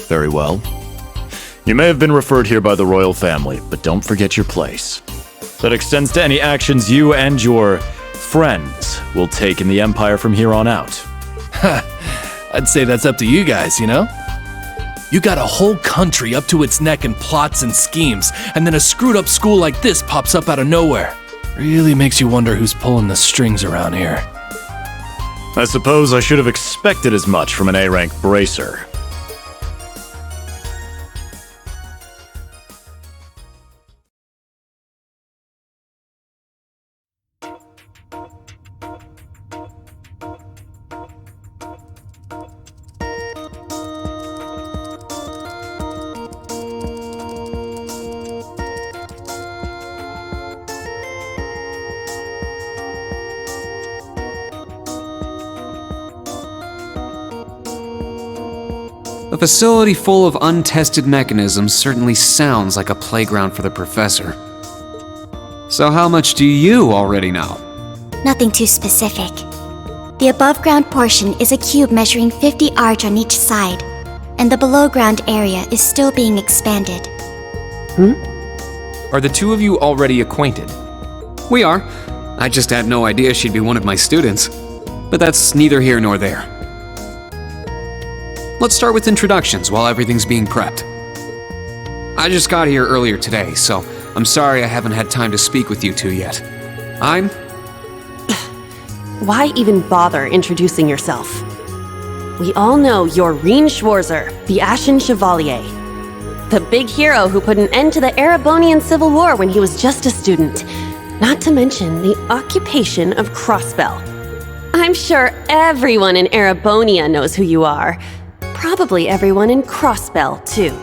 Very well. You may have been referred here by the royal family, but don't forget your place. That extends to any actions you and your friends will take in the Empire from here on out. I'd say that's up to you guys, you know? You got a whole country up to its neck in plots and schemes, and then a screwed up school like this pops up out of nowhere. Really makes you wonder who's pulling the strings around here. I suppose I should have expected as much from an A-rank bracer. A facility full of untested mechanisms certainly sounds like a playground for the professor. So how much do you already know? Nothing too specific. The above-ground portion is a cube measuring 50 arch on each side, and the below-ground area is still being expanded. Are the two of you already acquainted? We are. I just had no idea she'd be one of my students. But that's neither here nor there. Let's start with introductions while everything's being prepped. I just got here earlier today, so I'm sorry I haven't had time to speak with you two yet. I'm... Why even bother introducing yourself? We all know you're Reen Schwarzer, the Ashen Chevalier. The big hero who put an end to the Erebonian Civil War when he was just a student. Not to mention the occupation of Crossbell. I'm sure everyone in Erebonia knows who you are. Probably everyone in Crossbell, too.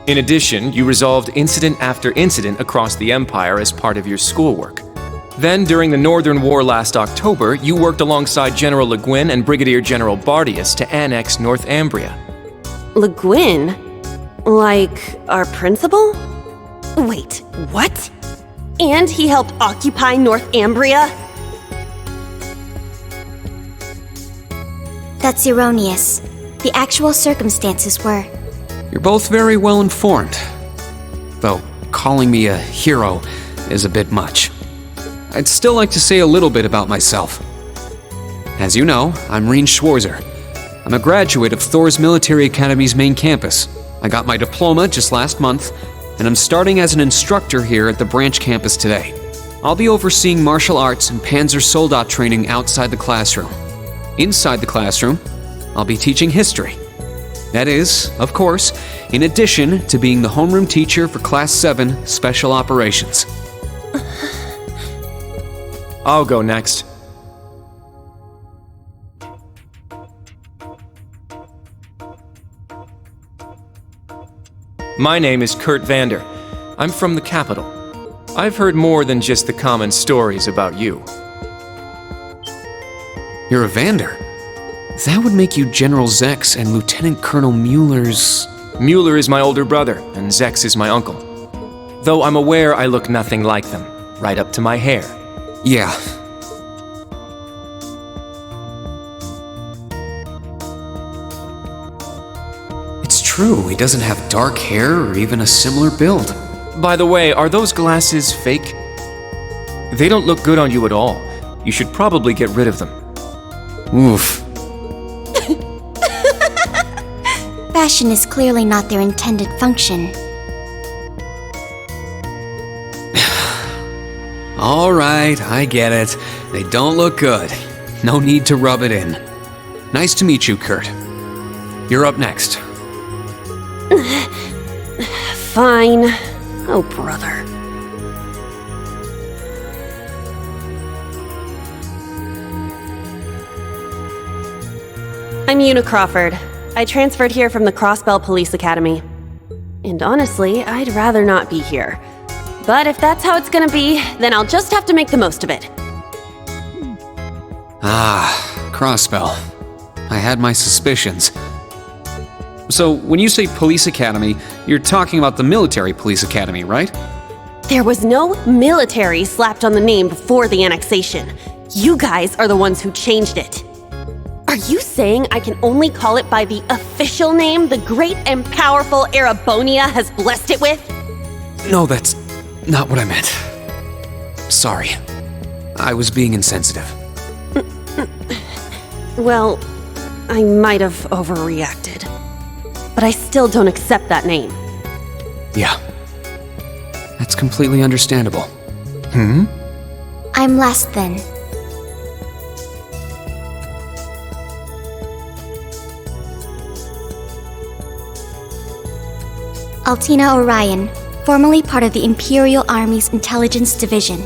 In addition, you resolved incident after incident across the Empire as part of your schoolwork. Then, during the Northern War last October, you worked alongside General Le Guin and Brigadier General Bardius to annex Northumbria. Le Guin? Like, our principal? Wait, what? And he helped occupy Northumbria? That's erroneous. The actual circumstances were... You're both very well informed. Though, calling me a hero is a bit much. I'd still like to say a little bit about myself. As you know, I'm Reen Schwarzer. I'm a graduate of Thor's Military Academy's main campus. I got my diploma just last month, and I'm starting as an instructor here at the branch campus today. I'll be overseeing martial arts and Panzer Soldat training outside the classroom. Inside the classroom, I'll be teaching history. That is, of course, in addition to being the homeroom teacher for Class 7 Special Operations. I'll go next. My name is Kurt Vander. I'm from the capital. I've heard more than just the common stories about you. You're a Vander. That would make you General Zex and Lieutenant Colonel Mueller's... Mueller is my older brother, and Zex is my uncle. Though I'm aware I look nothing like them, right up to my hair. Yeah. It's true, he doesn't have dark hair or even a similar build. By the way, are those glasses fake? They don't look good on you at all. You should probably get rid of them. Oof. Fashion is clearly not their intended function. All right, I get it. They don't look good. No need to rub it in. Nice to meet you, Kurt. You're up next. Fine. Oh, brother. I'm Una Crawford. I transferred here from the Crossbell Police Academy. And honestly, I'd rather not be here. But if that's how it's gonna be, then I'll just have to make the most of it. Ah, Crossbell. I had my suspicions. So, when you say police academy, you're talking about the military police academy, right? There was no military slapped on the name before the annexation. You guys are the ones who changed it. Are you saying I can only call it by the official name the great and powerful Erebonia has blessed it with? No, that's not what I meant. Sorry. I was being insensitive. Well, I might have overreacted. But I still don't accept that name. Yeah. That's completely understandable. I'm less than. Altina Orion, formerly part of the Imperial Army's Intelligence Division.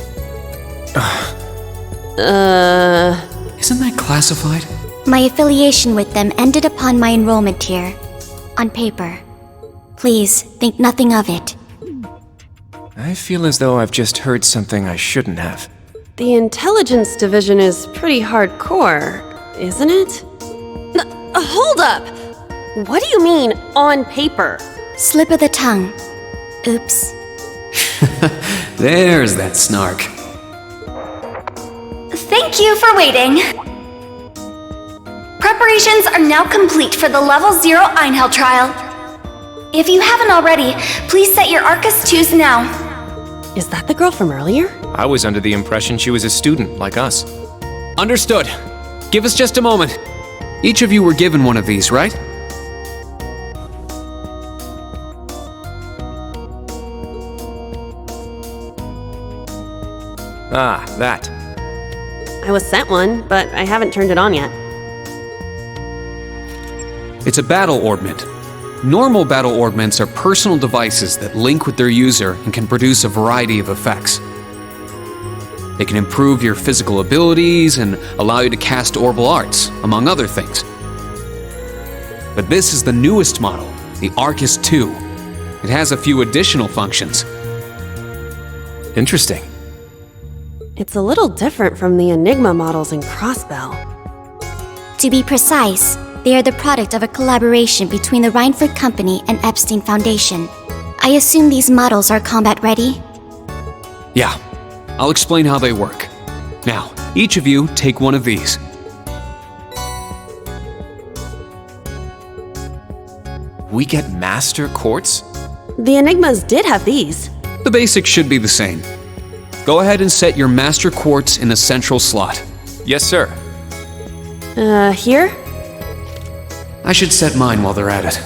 Isn't that classified? My affiliation with them ended upon my enrollment here. On paper. Please, think nothing of it. I feel as though I've just heard something I shouldn't have. The Intelligence Division is pretty hardcore, isn't it? Hold up! What do you mean, on paper? Slip of the tongue. Oops. There's that snark. Thank you for waiting. Preparations are now complete for the Level 0 Einhell trial. If you haven't already, please set your Arcus 2s now. Is that the girl from earlier? I was under the impression she was a student, like us. Understood. Give us just a moment. Each of you were given one of these, right? Ah, that. I was sent one, but I haven't turned it on yet. It's a battle orbment. Normal battle orbments are personal devices that link with their user and can produce a variety of effects. They can improve your physical abilities and allow you to cast orbal arts, among other things. But this is the newest model, the Arcus 2. It has a few additional functions. Interesting. It's a little different from the Enigma models in Crossbell. To be precise, they are the product of a collaboration between the Reinford Company and Epstein Foundation. I assume these models are combat ready? Yeah, I'll explain how they work. Now, each of you take one of these. We get Master Quartz? The Enigmas did have these. The basics should be the same. Go ahead and set your Master Quartz in the central slot. Yes, sir. Here? I should set mine while they're at it.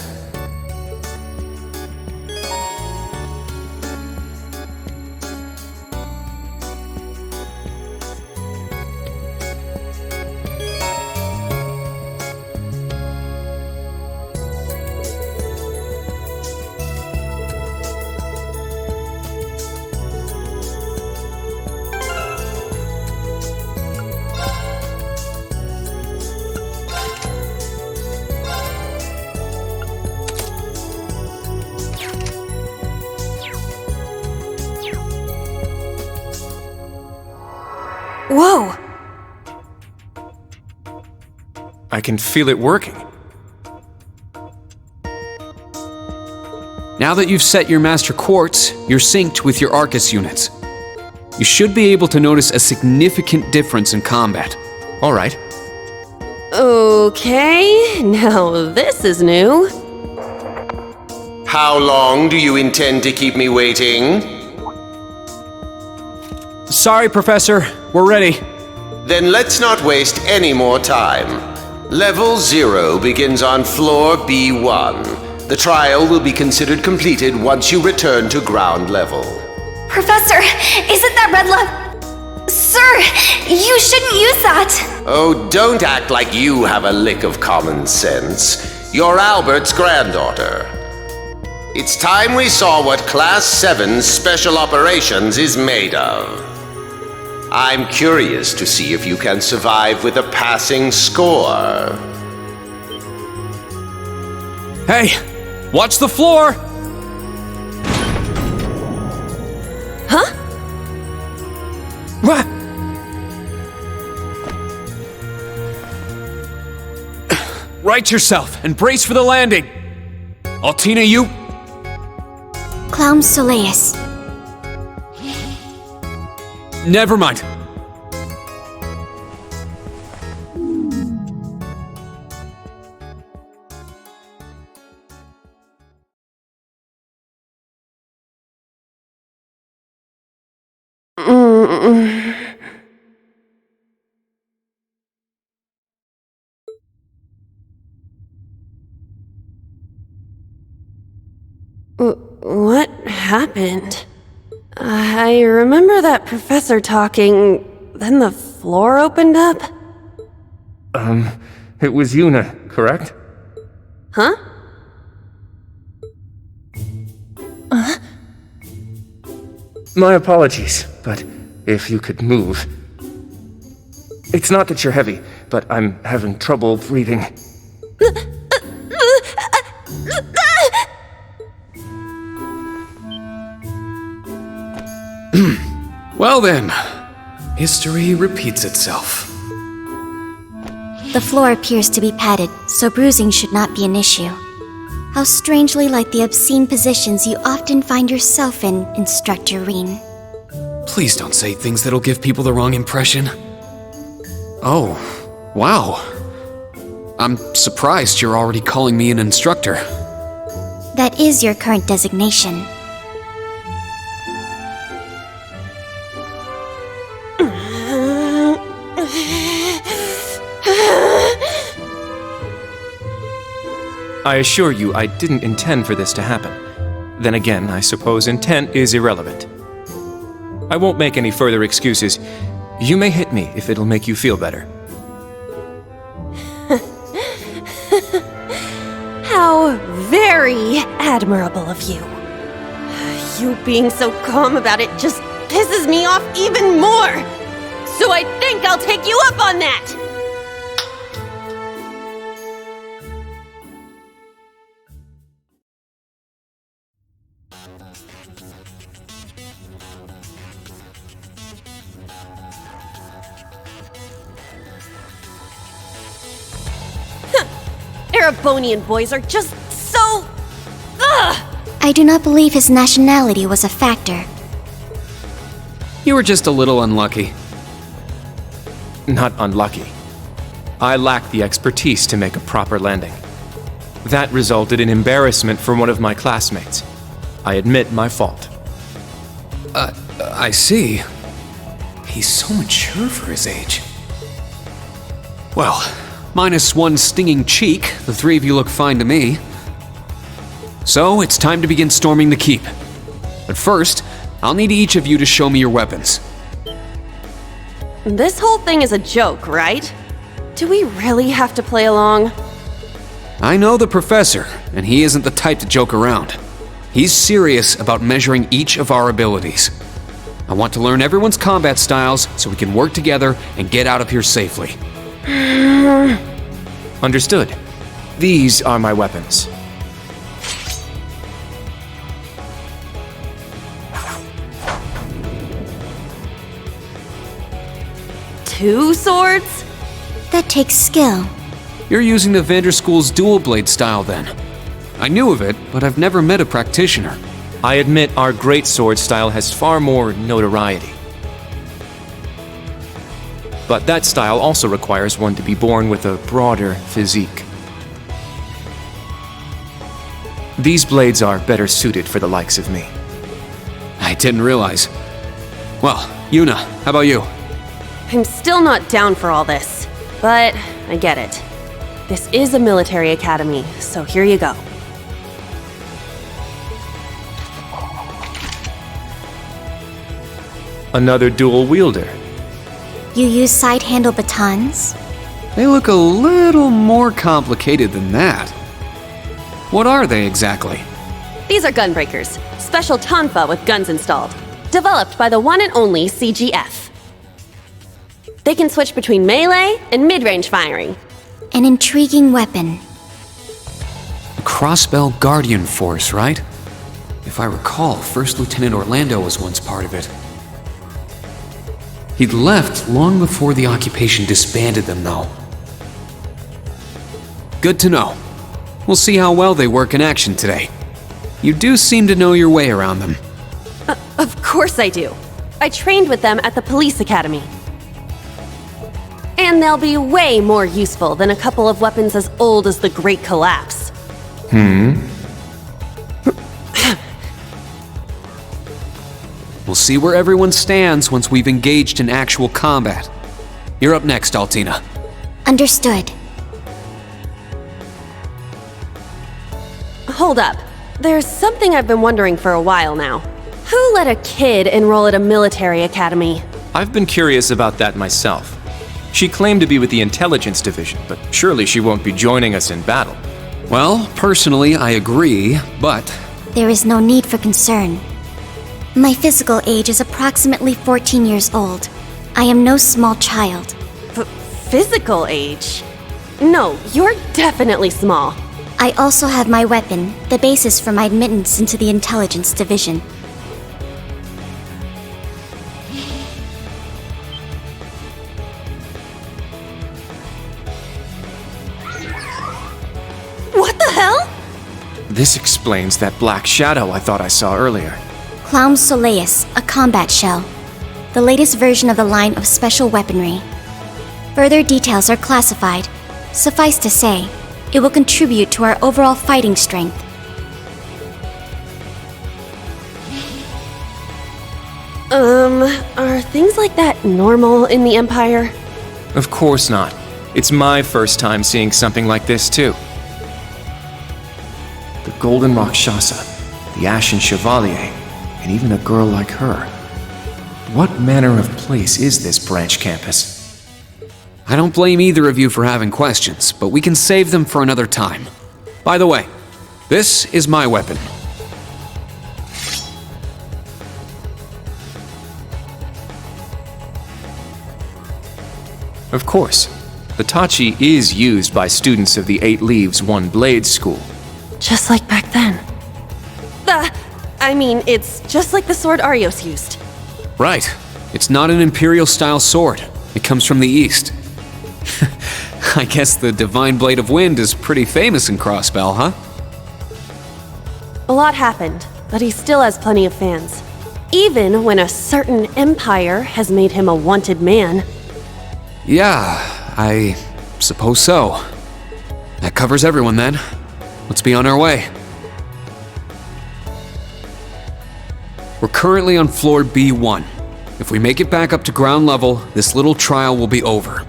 Whoa! I can feel it working. Now that you've set your Master Quartz, you're synced with your Arcus units. You should be able to notice a significant difference in combat. All right. Okay, now this is new. How long do you intend to keep me waiting? Sorry, Professor. We're ready. Then let's not waste any more time. Level 0 begins on floor B1. The trial will be considered completed once you return to ground level. Professor, isn't that red love? Sir, you shouldn't use that. Oh, don't act like you have a lick of common sense. You're Albert's granddaughter. It's time we saw what Class 7's Special Operations is made of. I'm curious to see if you can survive with a passing score. Hey, watch the floor! Huh? What? Right yourself and brace for the landing. Altina, you... Clown Soleus. Never mind. What happened? I remember that professor talking, then the floor opened up? It was Yuna, correct? Huh? My apologies, but if you could move. It's not that you're heavy, but I'm having trouble breathing. Well then, history repeats itself. The floor appears to be padded, so bruising should not be an issue. How strangely like the obscene positions you often find yourself in, Instructor Reen. Please don't say things that'll give people the wrong impression. Oh, wow. I'm surprised you're already calling me an instructor. That is your current designation. I assure you, I didn't intend for this to happen. Then again, I suppose intent is irrelevant. I won't make any further excuses. You may hit me if it'll make you feel better. How very admirable of you. You being so calm about it just pisses me off even more. So I think I'll take you up on that. Erebonian boys are just so... Ugh! I do not believe his nationality was a factor. You were just a little unlucky. Not unlucky. I lacked the expertise to make a proper landing. That resulted in embarrassment for one of my classmates. I admit my fault. I see. He's so mature for his age. Well, minus one stinging cheek, the three of you look fine to me. So, it's time to begin storming the keep. But first, I'll need each of you to show me your weapons. This whole thing is a joke, right? Do we really have to play along? I know the professor, and he isn't the type to joke around. He's serious about measuring each of our abilities. I want to learn everyone's combat styles so we can work together and get out of here safely. Understood. These are my weapons. Two swords? That takes skill. You're using the Vanderschool's dual blade style then. I knew of it, but I've never met a practitioner. I admit our great sword style has far more notoriety. but that style also requires one to be born with a broader physique. These blades are better suited for the likes of me. I didn't realize. Well, Yuna, how about you? I'm still not down for all this, but I get it. This is a military academy, so here you go. Another dual wielder. You use side-handle batons? They look a little more complicated than that. What are they exactly? These are gunbreakers, special tonfa with guns installed, developed by the one and only CGF. They can switch between melee and mid-range firing. An intriguing weapon. The Crossbell Guardian Force, right? If I recall, First Lieutenant Orlando was once part of it. He'd left long before the occupation disbanded them, though. Good to know. We'll see how well they work in action today. You do seem to know your way around them. Of course I do. I trained with them at the police academy. And they'll be way more useful than a couple of weapons as old as the Great Collapse. We'll see where everyone stands once we've engaged in actual combat. You're up next, Altina. Understood. Hold up. There's something I've been wondering for a while now. Who let a kid enroll at a military academy? I've been curious about that myself. She claimed to be with the intelligence division, but surely she won't be joining us in battle. Well, personally, I agree, but... There is no need for concern. My physical age is approximately 14 years old. I am no small child. Physical age? No, you're definitely small. I also have my weapon, the basis for my admittance into the intelligence division. What the hell? This explains that black shadow I thought I saw earlier. Clown Soleus, a combat shell. The latest version of the line of special weaponry. Further details are classified. Suffice to say, it will contribute to our overall fighting strength. Are things like that normal in the Empire? Of course not. It's my first time seeing something like this, too. The Golden Rakshasa, the Ashen Chevalier, and even a girl like her. What manner of place is this branch campus? I don't blame either of you for having questions, but we can save them for another time. By the way, this is my weapon. Of course, the Tachi is used by students of the 8 Leaves, 1 Blade school. Just like back then. It's just like the sword Arios used. Right. It's not an Imperial-style sword. It comes from the East. I guess the Divine Blade of Wind is pretty famous in Crossbell, huh? A lot happened, but he still has plenty of fans. Even when a certain empire has made him a wanted man. Yeah, I suppose so. That covers everyone then. Let's be on our way. We're currently on floor B1. If we make it back up to ground level, this little trial will be over.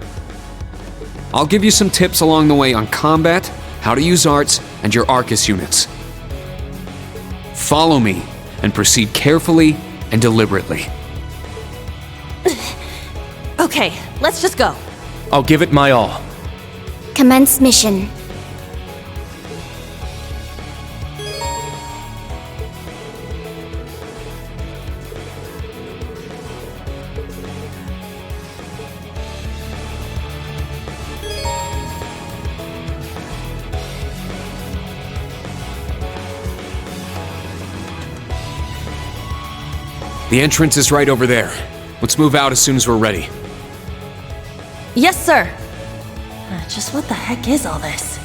I'll give you some tips along the way on combat, how to use arts, and your Arcus units. Follow me, and proceed carefully and deliberately. Okay, let's just go. I'll give it my all. Commence mission. The entrance is right over there. Let's move out as soon as we're ready. Yes, sir. Just what the heck is all this?